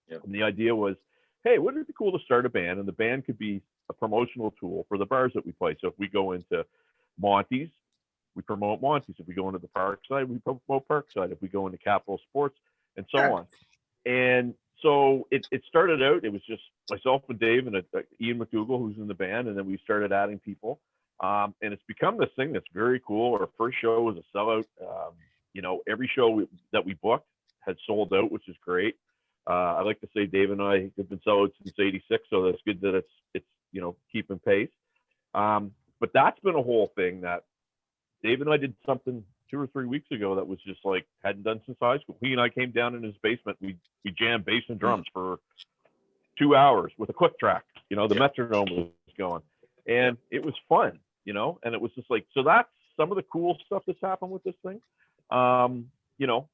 Yep. And the idea was, hey, wouldn't it be cool to start a band? And the band could be a promotional tool for the bars that we play. So if we go into Monty's, we promote Monty's. If we go into the Parkside, we promote Parkside. If we go into Capital Sports, and so on. And So it started out, it was just myself and Dave and Ian McDougall, who's in the band, and then we started adding people. And it's become this thing that's very cool. Our first show was a sellout. Every show that we booked had sold out, which is great. I like to say Dave and I have been sellouts since '86, so that's good that it's keeping pace. But that's been a whole thing that Dave and I did something 2 or 3 weeks ago that was just like hadn't done since high school. He and I came down in his basement. We jammed bass and drums for 2 hours with a click track. The metronome was going, and it was fun. And it was just like, so that's some of the cool stuff that's happened with this thing. I don't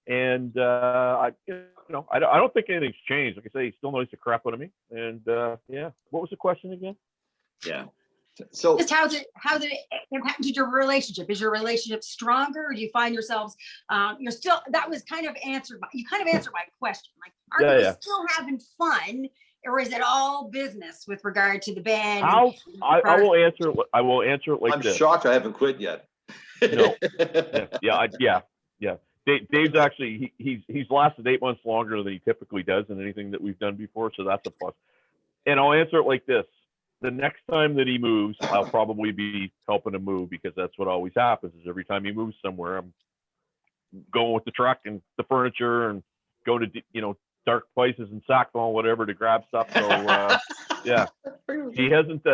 think anything's changed. Like I say, he still knows the crap out of me. And what was the question again? Yeah. So just how's it impacted your relationship? Is your relationship stronger, or do you find yourselves you're still, that was kind of answered my question, like, are you still having fun, or is it all business with regard to the band? I will answer it like this. I'm shocked I haven't quit yet. No. Yeah. Dave's actually he's lasted 8 months longer than he typically does in anything that we've done before, so that's a plus. And I'll answer it like this. The next time that he moves, I'll probably be helping him move, because that's what always happens is every time he moves somewhere, I'm going with the truck and the furniture and going to, dark places and Sackville, whatever, to grab stuff. So yeah, he hasn't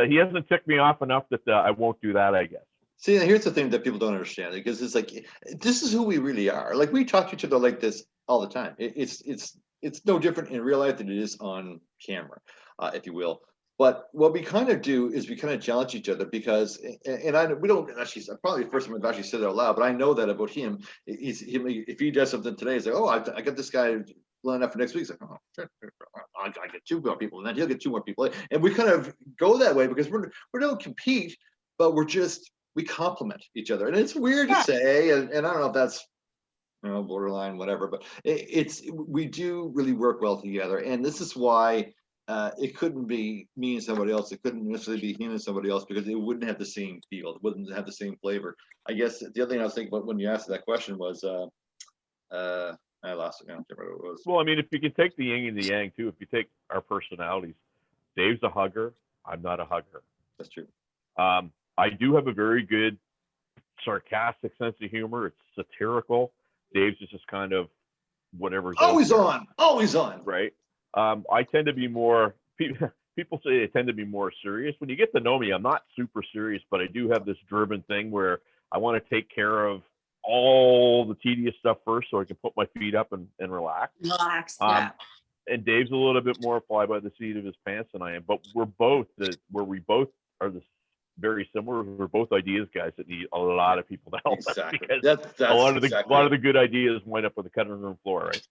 ticked me off enough that I won't do that, I guess. See, here's the thing that people don't understand, because it's like, this is who we really are. Like, we talk to each other like this all the time. It's no different in real life than it is on camera, if you will. But what we kind of do is we kind of challenge each other, because, we don't actually, probably the first time I've actually said it out loud, but I know that about him. If he does something today, he's like, oh, I got this guy lined up for next week. He's like, oh, sure, I get 2 more people, and then he'll get 2 more people. And we kind of go that way, because we don't compete, but we complement each other. And it's weird to say, and I don't know if that's, borderline, whatever, but we do really work well together. And this is why it couldn't be me and somebody else. It couldn't necessarily be him and somebody else, because it wouldn't have the same feel. It wouldn't have the same flavor. I guess the other thing I was thinking about when you asked that question was, I lost it now. I can't remember what it was. Well, I mean, if you can take the yin and the yang too, if you take our personalities, Dave's a hugger. I'm not a hugger. That's true. I do have a very good sarcastic sense of humor. It's satirical. Dave's is just kind of whatever's always on. Right. I tend to be more, people say I tend to be more serious. When you get to know me, I'm not super serious, but I do have this driven thing where I want to take care of all the tedious stuff first, so I can put my feet up and relax. And Dave's a little bit more fly by the seat of his pants than I am, but we both are very similar. We're both ideas guys that need a lot of people to help us, because a lot of the good ideas wind up with the cutting room floor, right?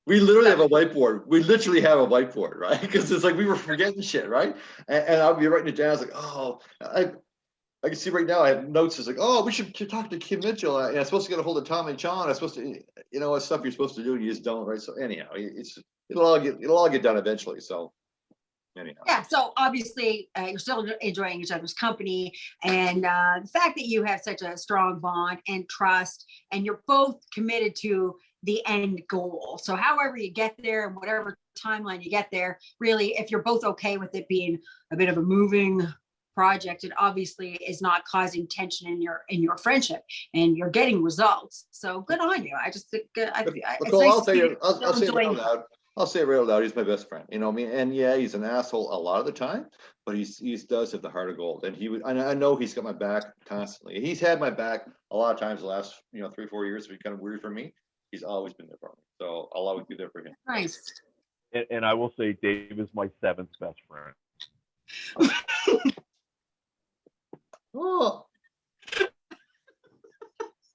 We literally have a whiteboard. Right? Because it's like we were forgetting shit, right? And I'll be writing it down. I was like, oh, I can see right now I have notes. It's like, oh, we should talk to Kim Mitchell. And I'm supposed to get a hold of Tom and John. I'm supposed to, what stuff you're supposed to do, and you just don't, right? So anyhow, it'll all get done eventually. So anyhow. Yeah. So obviously you're still enjoying each other's company, and the fact that you have such a strong bond and trust, and you're both committed to the end goal. So however you get there and whatever timeline you get there, really, if you're both okay with it being a bit of a moving project, it obviously is not causing tension in your friendship, and you're getting results. So good on you. I just think I'll say it real loud. He's my best friend. You know what I mean? And yeah, he's an asshole a lot of the time, but he does have the heart of gold. And I know he's got my back constantly. He's had my back a lot of times the last 3-4 years. It's been kind of weird for me. He's always been there for me, so I'll always be there for him. Nice. And I will say, Dave is my 7th best friend. Oh.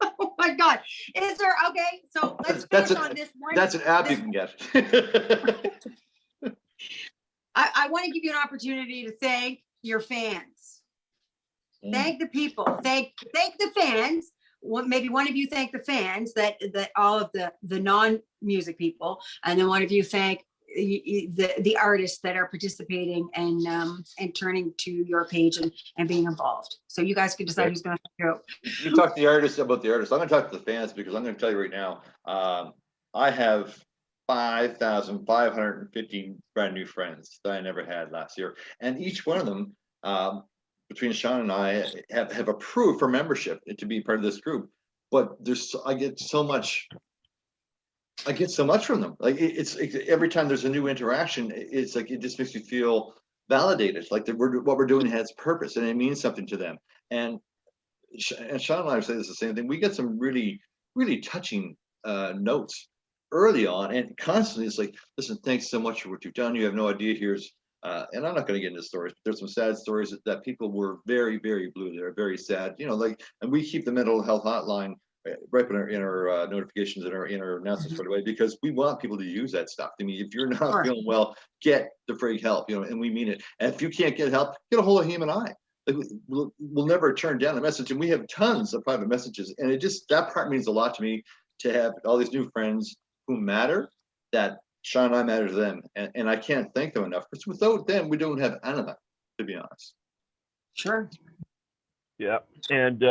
Oh my God. Is there, okay, so let's finish on this one. That's an app you can get. I want to give you an opportunity to thank your fans. Thank the people. Thank the fans. Maybe one of you thank the fans, that all of the non-music people, and then one of you thank the artists that are participating and turning to your page and being involved. So you guys can decide who's going to go. You talk to the artists about the artists. I'm going to talk to the fans, because I'm going to tell you right now, I have 5,550 brand new friends that I never had last year. And each one of them, between Sean and I, have approved for membership to be part of this group. But I get so much from them. Like it's every time there's a new interaction, it's like it just makes me feel validated. Like what we're doing has purpose and it means something to them. And Sean and I say this the same thing. We get some really, really touching notes early on, and constantly it's like, listen, thanks so much for what you've done. You have no idea. Here's and I'm not going to get into stories, but there's some sad stories that people were very, very blue. They're very sad, like, and we keep the mental health hotline right in our notifications in our announcements right away, because we want people to use that stuff. I mean, if you're not feeling well, get the free help, and we mean it. And if you can't get help, get a hold of him and I. Like, we'll never turn down a message, and we have tons of private messages, and that part means a lot to me, to have all these new friends who matter, that Sean and I matter to them, and I can't thank them enough, because without them we don't have anything, to be honest. Sure. Yeah, and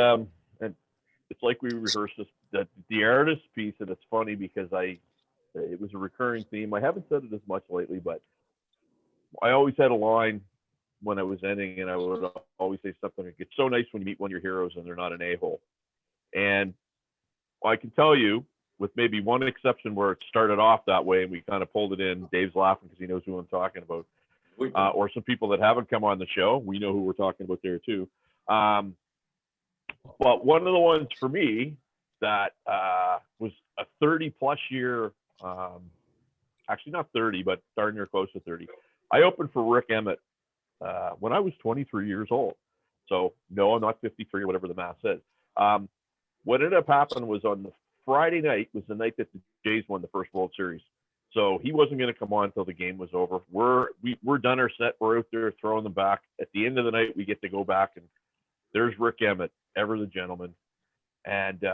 it's like we rehearsed this, that the artist piece, and it's funny because it was a recurring theme. I haven't said it as much lately, but I always had a line when I was ending, and I would always say something like, it's so nice when you meet one of your heroes and they're not an a-hole. And I can tell you, with maybe one exception where it started off that way and we kind of pulled it in, Dave's laughing because he knows who I'm talking about, or some people that haven't come on the show, we know who we're talking about there too. But one of the ones for me that was a 30-plus year, actually not 30, but darn near close to 30. I opened for Rick Emmett when I was 23 years old. So no, I'm not 53 or whatever the math says. What ended up happening was on the Friday night was the night that the Jays won the first World Series. So he wasn't going to come on until the game was over. We're done our set. We're out there throwing them back. At the end of the night, we get to go back, and there's Rick Emmett, ever the gentleman. And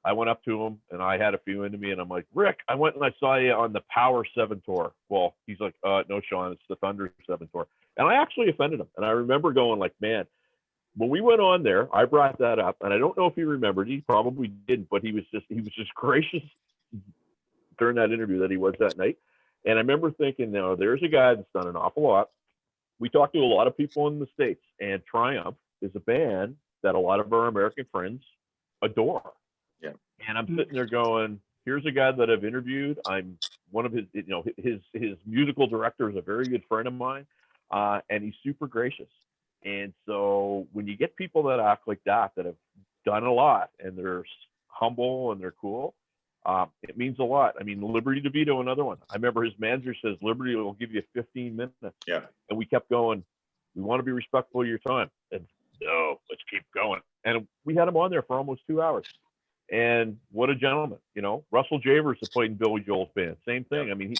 I went up to him, and I had a few into me, and I'm like, Rick, I went and I saw you on the Power 7 tour. Well, he's like, no, Sean, it's the Thunder 7 tour. And I actually offended him. And I remember going like, man, when we went on there, I brought that up, and I don't know if he remembered. He probably didn't, but he was just gracious during that interview that he was that night. And I remember thinking, now there's a guy that's done an awful lot. We talked to a lot of people in the States, and Triumph is a band that a lot of our American friends adore. Yeah. And I'm sitting there going, here's a guy that I've interviewed. I'm one of his, his musical director is a very good friend of mine, and he's super gracious. And so when you get people that act like that have done a lot, and they're humble and they're cool, it means a lot. I mean, Liberty DeVito, another one. I remember his manager says, Liberty will give you 15 minutes. Yeah. And we kept going, we want to be respectful of your time. And no, let's keep going. And we had him on there for almost 2 hours. And what a gentleman, Russell Javers that played in Billy Joel's band. Same thing. Yeah. I mean,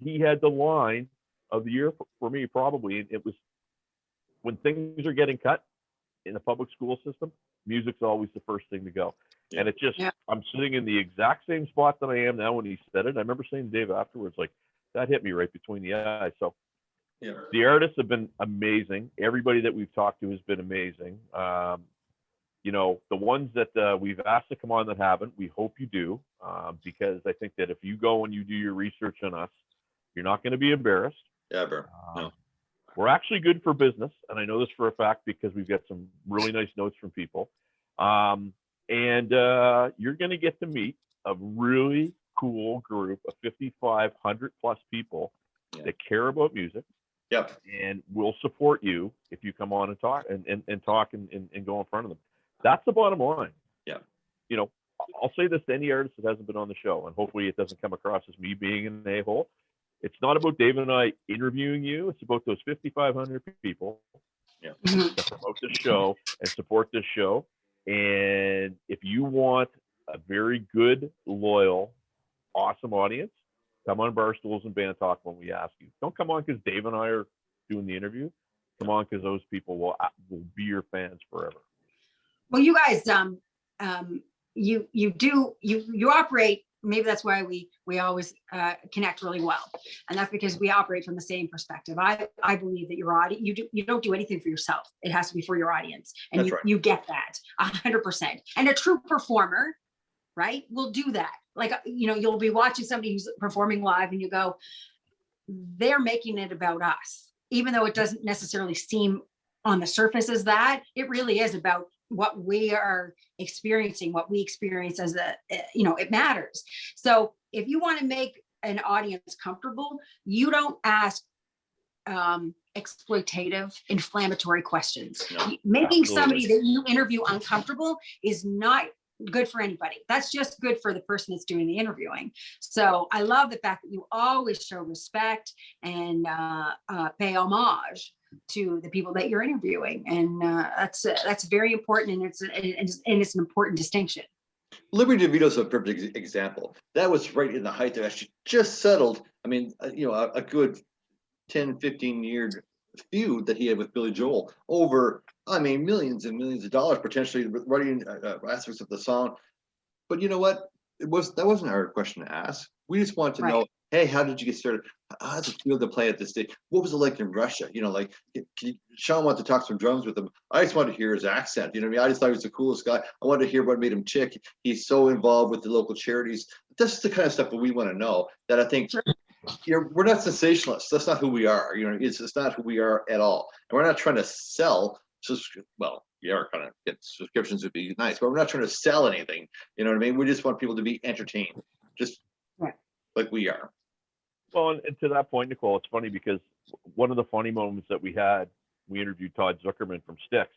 he had the line of the year for me, probably. It was, when things are getting cut in the public school system, music's always the first thing to go. Yeah. And it just, I'm sitting in the exact same spot that I am now when he said it. I remember saying to Dave afterwards, like, that hit me right between the eyes. So the artists have been amazing. Everybody that we've talked to has been amazing. The ones that we've asked to come on that haven't, we hope you do, because I think that if you go and you do your research on us, you're not going to be embarrassed. Ever. No. We're actually good for business, and I know this for a fact because we've got some really nice notes from people. And you're going to get to meet a really cool group of 5,500 plus people that care about music. Yep. And will support you if you come on and talk and talk and go in front of them. That's the bottom line. Yeah. I'll say this to any artist that hasn't been on the show, and hopefully it doesn't come across as me being an a-hole. It's not about Dave and I interviewing you. It's about those 5,500 people that promote this show and support this show. And if you want a very good, loyal, awesome audience, come on Barstools and Bandtalk when we ask you. Don't come on because Dave and I are doing the interview. Come on because those people will be your fans forever. Well, you guys, you operate. Maybe that's why we always connect really well, and that's because we operate from the same perspective. I believe that your audience, you don't do anything for yourself. It has to be for your audience, and you get that 100%. And a true performer, right, will do that. like, you'll be watching somebody who's performing live and you go, they're making it about us, even though it doesn't necessarily seem on the surface as that. It really is about what we are experiencing, what we experience as it matters. So if you want to make an audience comfortable, you don't ask exploitative, inflammatory questions. No, Making somebody absolutely. that you interview uncomfortable is not good for anybody. That's just good for the person that's doing the interviewing. So I love the fact that you always show respect and pay homage to the people that you're interviewing, and that's very important, and it's an important distinction. Liberty DeVito's a perfect example. That was right in the height that actually just settled. I mean, a good 10, 15-year feud that he had with Billy Joel over, I mean, millions and millions of dollars potentially writing aspects of the song. But you know what? That wasn't our question to ask. We just wanted to know, hey, how did you get started? How does it feel to play at this stage? What was it like in Russia? Like, Sean wanted to talk some drums with him. I just wanted to hear his accent. You know what I mean? I just thought he was the coolest guy. I wanted to hear what made him tick. He's so involved with the local charities. That's the kind of stuff that we want to know, that I think we're not sensationalists. That's not who we are. It's not who we are at all. And we're not trying to sell. Well, yeah, kind of get subscriptions would be nice, but we're not trying to sell anything. You know what I mean? We just want people to be entertained, just like we are. Well, and to that point, Nicolle, it's funny because one of the funny moments that we interviewed Todd Zuckerman from Styx,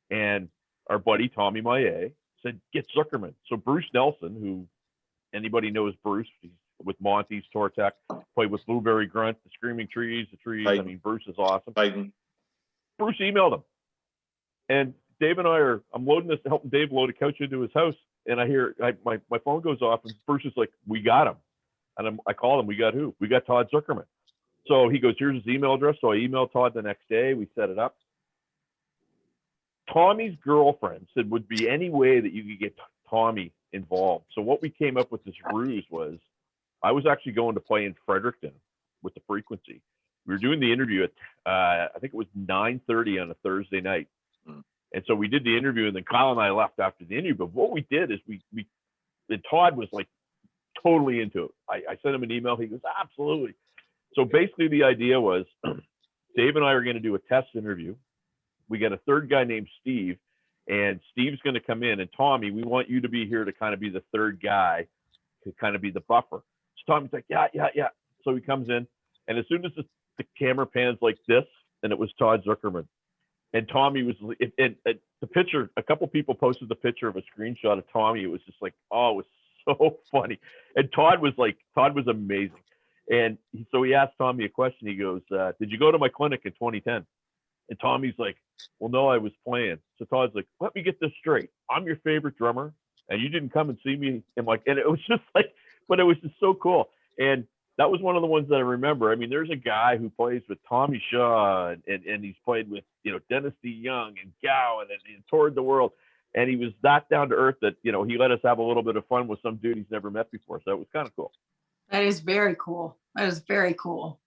and our buddy Tommy Maillet said, get Zuckerman. So Bruce Nelson, who anybody knows Bruce, he's with Monty's, Tortec, played with Blueberry Grunt, the Screaming Trees, the Trees. Titan. I mean, Bruce is awesome. Titan. Bruce emailed him. And Dave and I'm helping Dave load a couch into his house. And I hear my phone goes off and Bruce is like, we got him. And I called him. We got who? We got Todd Zuckerman. So he goes, here's his email address. So I emailed Todd the next day. We set it up. Tommy's girlfriend said, would be any way that you could get Tommy involved. So what we came up with this ruse was, I was actually going to play in Fredericton with the Frequency. We were doing the interview at, I think it was 9:30 on a Thursday night. And so we did the interview, and then Kyle and I left after the interview. But what we did is and Todd was like totally into it. I sent him an email. He goes, absolutely. So basically the idea was Dave and I are going to do a test interview. We got a third guy named Steve, and Steve's going to come in. And Tommy, we want you to be here to kind of be the third guy, to kind of be the buffer. So Tommy's like, yeah. So he comes in, and as soon as the camera pans like this, and it was Todd Zuckerman. And Tommy was, and the picture, a couple people posted the picture of a screenshot of Tommy. It was just like, oh, it was so funny. And Todd was amazing. And so he asked Tommy a question. He goes, did you go to my clinic in 2010? And Tommy's like, well, no, I was playing. So Todd's like, let me get this straight. I'm your favorite drummer, and you didn't come and see me. And it was just like, but it was just so cool. And that was one of the ones that I remember. I mean, there's a guy who plays with Tommy Shaw, and he's played with, Dennis DeYoung and Gowan and toured the world. And he was that down to earth that, he let us have a little bit of fun with some dude he's never met before. So it was kind of cool. That is very cool. That is very cool.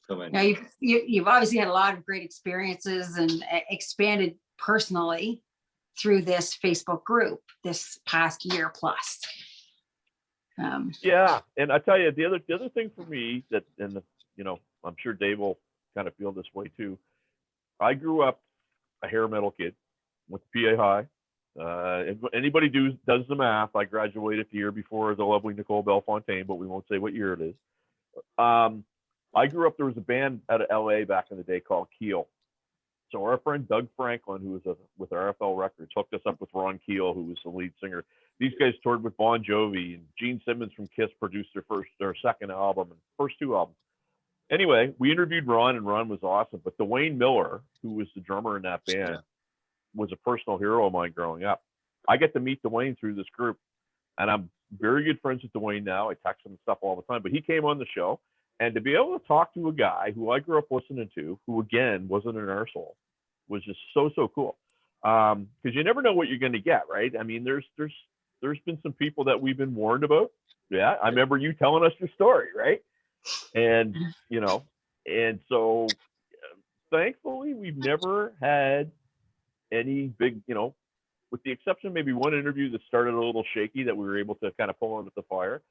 So now you've obviously had a lot of great experiences and expanded personally through this Facebook group this past year plus. Yeah, and I tell you, the other thing for me that, and I'm sure Dave will kind of feel this way too. I grew up a hair metal kid, went to PA High. Anybody does the math, I graduated the year before the lovely Nicolle Bellefontaine, but we won't say what year it is. I grew up, there was a band out of LA back in the day called Keel. So our friend Doug Franklin, who was with RFL Records, hooked us up with Ron Keel, who was the lead singer. These guys toured with Bon Jovi, and Gene Simmons from Kiss produced their second album and first two albums. Anyway, we interviewed Ron, and Ron was awesome. But Dwayne Miller, who was the drummer in that band, was a personal hero of mine growing up. I get to meet Dwayne through this group, and I'm very good friends with Dwayne now. I text him and stuff all the time. But he came on the show, and to be able to talk to a guy who I grew up listening to, who again wasn't an arsehole, was just so cool. Because you never know what you're going to get, right? I mean, there's been some people that we've been warned about. Yeah, I remember you telling us your story, right? And and so thankfully we've never had any big with the exception of maybe one interview that started a little shaky that we were able to kind of pull out of the fire,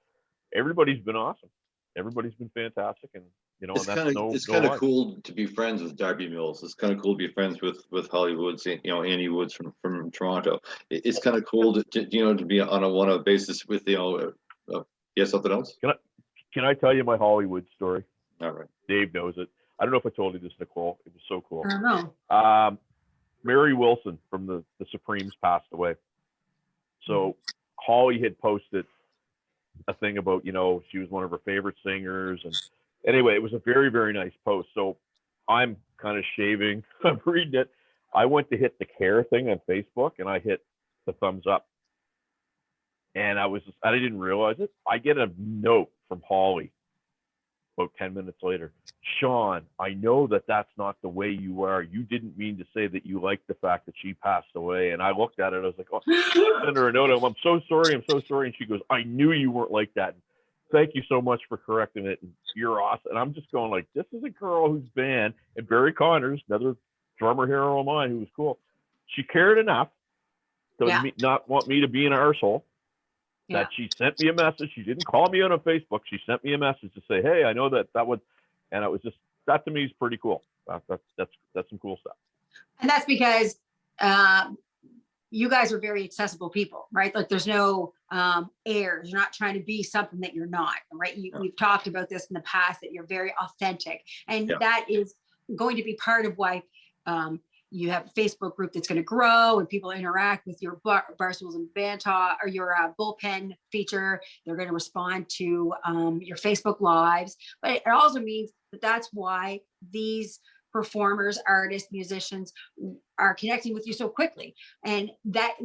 everybody's been awesome. Everybody's been fantastic, and and It's that's kind of no it's no kind of lie. cool to be friends with Darby Mills. It's kind of cool to be friends with Holly Woods, Annie Woods from Toronto. It's kind of cool to be on a one-off basis with yeah, something else. Can I tell you my Hollywood story? All right. Dave knows it. I don't know if I told you this, Nicolle. It was so cool. I don't know. Mary Wilson from the Supremes passed away. So Holly had posted a thing about, she was one of her favorite singers. And anyway, it was a very, very nice post. So I'm kind of shaving. I'm reading it. I went to hit the care thing on Facebook and I hit the thumbs up. And I didn't realize it. I get a note from Holly about 10 minutes later. Sean, I know that that's not the way you are. You didn't mean to say that you liked the fact that she passed away. And I looked at it. I was like, oh, I sent her a note. I'm so sorry. I'm so sorry. And she goes, I knew you weren't like that. Thank you so much for correcting it. And you're awesome. And I'm just going like, this is a girl whose band, and Barry Connors, another drummer hero of mine who was cool. She cared enough to not want me to be an arsehole. That she sent me a message. She didn't call me on Facebook. She sent me a message to say, hey, I know that would, and it was just, that to me is pretty cool. That's some cool stuff. And that's because you guys are very accessible people, right? Like there's no airs. You're not trying to be something that you're not, right? We've talked about this in the past, that you're very authentic. And that is going to be part of why you have a Facebook group that's going to grow and people interact with your Barstools and Bandtalk or your bullpen feature. They're going to respond to your Facebook lives, but it also means that that's why these performers, artists, musicians are connecting with you so quickly. And that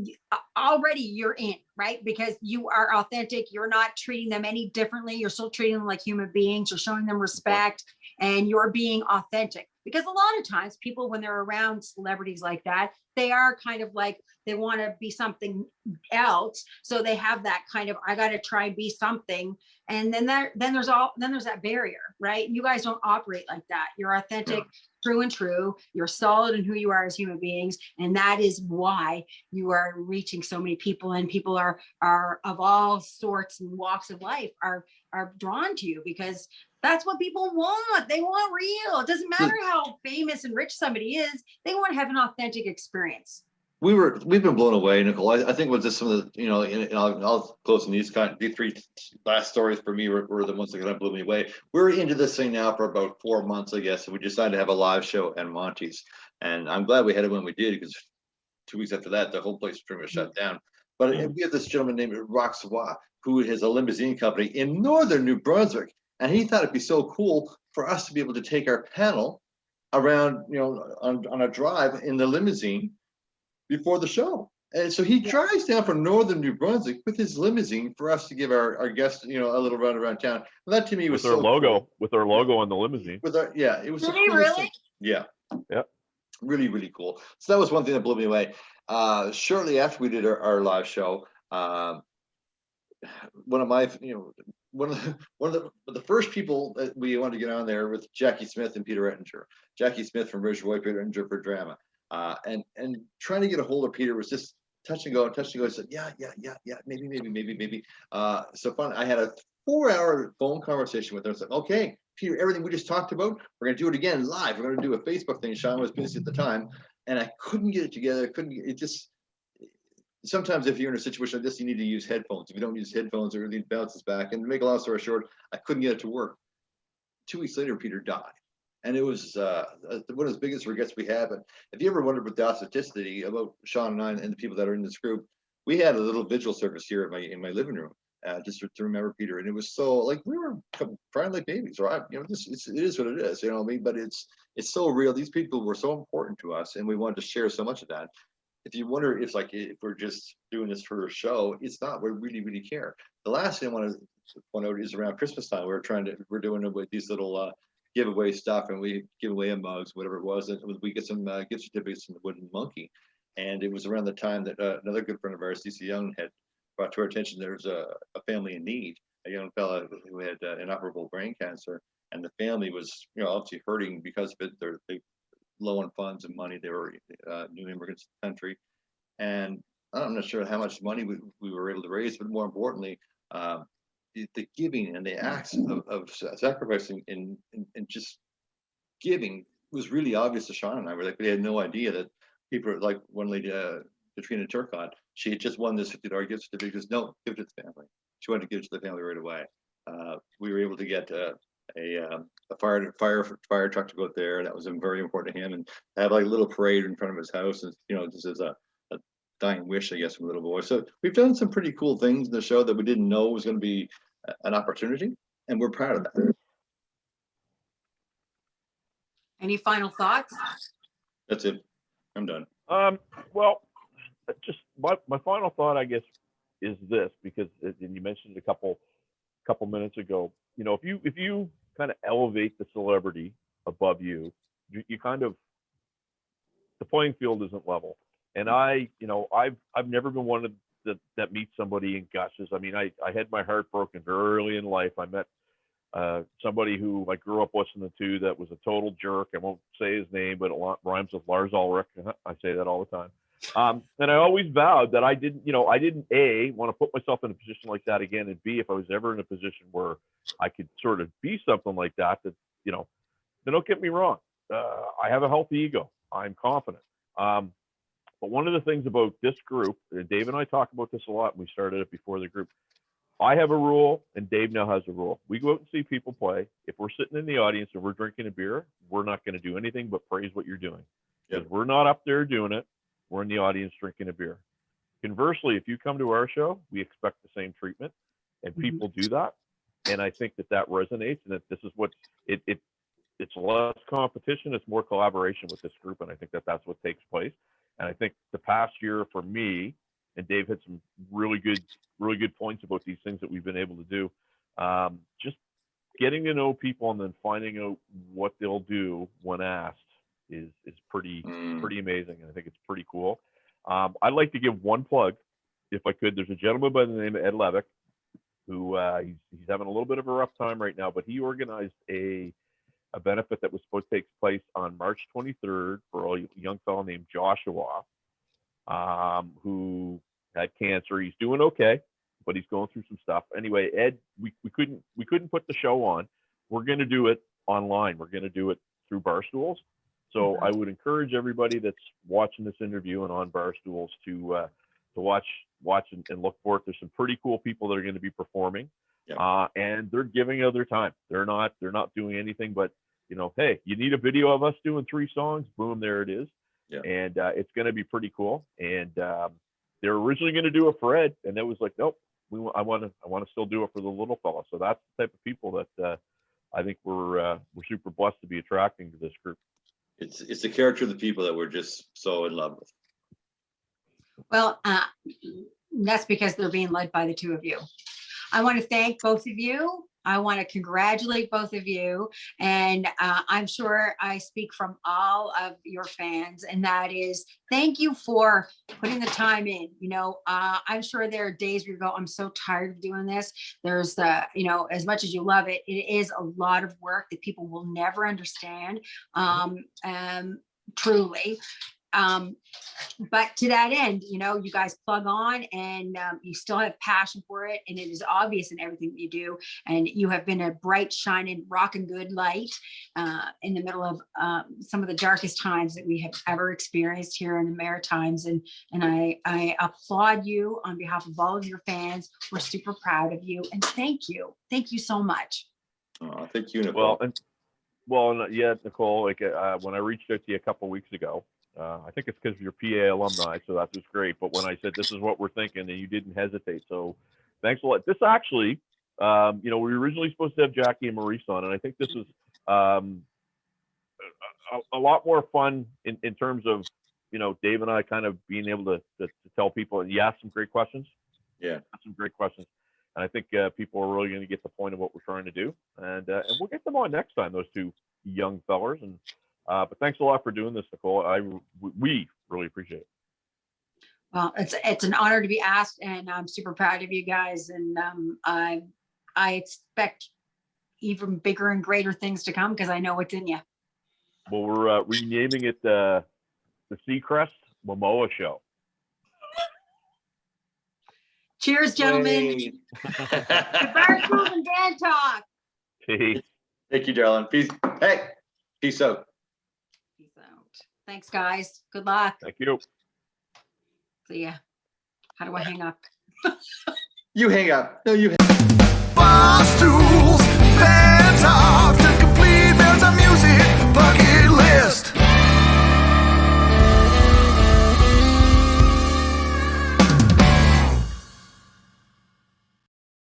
already you're in, right? Because you are authentic. You're not treating them any differently. You're still treating them like human beings. You're showing them respect and you're being authentic. Because a lot of times people, when they're around celebrities like that, they are kind of like, they want to be something else. So they have that kind of, I got to try and be something. And then there's that barrier, right? You guys don't operate like that. You're authentic, true and true. You're solid in who you are as human beings. And that is why you are reaching so many people, and people are of all sorts and walks of life are drawn to you, because that's what people want. They want real. It doesn't matter how famous and rich somebody is. They want to have an authentic experience. We've been blown away, Nicolle. I think with just some of the, and I'll close on these three last stories for me were the ones that kind of blew me away. We're into this thing now for about 4 months, I guess, and we decided to have a live show at Monty's. And I'm glad we had it when we did, because 2 weeks after that, the whole place pretty much shut down. But we have this gentleman named Rock Swa, who has a limousine company in northern New Brunswick. And he thought it'd be so cool for us to be able to take our panel around, on a drive in the limousine before the show. And so he drives down from northern New Brunswick with his limousine for us to give our guests, a little run around town. And that to me was so cool. With our logo on the limousine. It was Really? Yeah. Really, really cool. So that was one thing that blew me away. Shortly after we did our live show, one of the first people that we wanted to get on there with Jackie Smith and Peter Ettinger. Jackie Smith from Ridgeway, Peter Ettinger for Drama. And trying to get a hold of Peter was just touch and go. I said, yeah, maybe. So fun. I had a 4-hour phone conversation with her. I said, okay, Peter, everything we just talked about, we're going to do it again live. We're going to do a Facebook thing. Sean was busy at the time, and I couldn't get it together. Sometimes if you're in a situation like this, you need to use headphones. If you don't use headphones, everything bounces back. And to make a long story short, I couldn't get it to work. 2 weeks later, Peter died. And it was one of the biggest regrets we have. And if you ever wondered about the authenticity about Sean and I and the people that are in this group, we had a little vigil service here in my living room, just to remember Peter. And it was so, like, we were crying like babies, right? It is what it is, what I mean? But it's so real. These people were so important to us, and we wanted to share so much of that. If you wonder if we're just doing this for a show, it's not. We really, really care. The last thing I want to point out is around Christmas time. We're doing it with these little giveaway stuff, and we give away mugs, whatever it was. And we get some gift certificates from the Wooden Monkey. And it was around the time that another good friend of ours, C.C. Young, had brought to our attention there was a family in need, a young fella who had inoperable brain cancer, and the family was obviously hurting because of it. They're low on funds and money. They were new immigrants to the country, and I'm not sure how much money we were able to raise, but more importantly, the giving and the acts of sacrificing and just giving was really obvious to Sean and I. We had no idea that people like one lady, Katrina Turcott, she had just won this $50 gift certificate. Because no, give it to the family. She wanted to give it to the family right away. We were able to get a fire truck to go out there. That was very important to him, and have like a little parade in front of his house, and just as a dying wish, I guess, from a little boy. So we've done some pretty cool things in the show that we didn't know was going to be an opportunity, and we're proud of that. Any final thoughts? That's it. I'm done. Well, just my final thought, I guess, is this, because and you mentioned a couple minutes ago. If you kind of elevate the celebrity above you kind of, the playing field isn't level. And I've never been one of that meets somebody and gushes. I mean, I had my heart broken very early in life. I met somebody who I grew up listening to that was a total jerk. I won't say his name, but it rhymes with Lars Ulrich. I say that all the time. And I always vowed that I didn't A, want to put myself in a position like that again, and B, if I was ever in a position where I could sort of be something like that, then don't get me wrong. I have a healthy ego. I'm confident. But one of the things about this group, and Dave and I talk about this a lot, and we started it before the group. I have a rule, and Dave now has a rule. We go out and see people play. If we're sitting in the audience and we're drinking a beer, we're not going to do anything but praise what you're doing. Because Yep. we're not up there doing it. We're in the audience drinking a beer. Conversely, if you come to our show, we expect the same treatment, and people do that. And I think that resonates, and that this is what it's less competition, it's more collaboration with this group, and I think that's what takes place. And I think the past year for me, and Dave had some really good points about these things that we've been able to do. Just getting to know people and then finding out what they'll do when asked is pretty amazing, and I think it's pretty cool. I'd like to give one plug, if I could. There's a gentleman by the name of Ed Levick, who he's having a little bit of a rough time right now, but he organized a benefit that was supposed to take place on March 23rd for a young fellow named Joshua, who had cancer. He's doing okay, but he's going through some stuff. Anyway, Ed, we couldn't put the show on. We're going to do it online. We're going to do it through Barstools. So I would encourage everybody that's watching this interview and on Barstools to watch and look for it. There's some pretty cool people that are going to be performing, and they're giving of their time. They're not doing anything but, hey, you need a video of us doing 3 songs? Boom, there it is. Yeah. And it's going to be pretty cool. And they're originally going to do it for Ed, and it was like, nope, I want to still do it for the little fella. So that's the type of people that I think we're super blessed to be attracting to this group. It's the character of the people that we're just so in love with. Well, that's because they're being led by the two of you. I want to thank both of you. I want to congratulate both of you. And I'm sure I speak from all of your fans, and that is, thank you for putting the time in. I'm sure there are days where you go, I'm so tired of doing this. There's as much as you love it, it is a lot of work that people will never understand. Truly. But to that end, you guys plug on, and you still have passion for it, and it is obvious in everything that you do. And you have been a bright, shining, rocking good light in the middle of some of the darkest times that we have ever experienced here in the Maritimes. And I applaud you on behalf of all of your fans. We're super proud of you, and thank you so much. Oh, thank you, Nicolle. Yeah, Nicolle. Like when I reached out to you a couple of weeks ago. I think it's because you're PA alumni, so that's just great. But when I said this is what we're thinking, and you didn't hesitate, so thanks a lot. This actually, we were originally supposed to have Jackie and Maurice on, and I think this is a lot more fun in terms of Dave and I kind of being able to tell people. And you asked some great questions. Yeah, some great questions, and I think people are really going to get the point of what we're trying to do, and we'll get them on next time. Those two young fellers. And. But thanks a lot for doing this, Nicolle. We really appreciate it. Well, it's an honor to be asked, and I'm super proud of you guys. And I expect even bigger and greater things to come, because I know what's in you. Well, we're renaming it the Seacrest Momoa Show. Cheers, gentlemen. Wait. The Barstools and Bandtalk. Peace. Thank you, darling. Peace. Hey, peace out. Peace out. Thanks, guys. Good luck. Thank you. See ya. How do I hang up? You hang up. No, you hang up.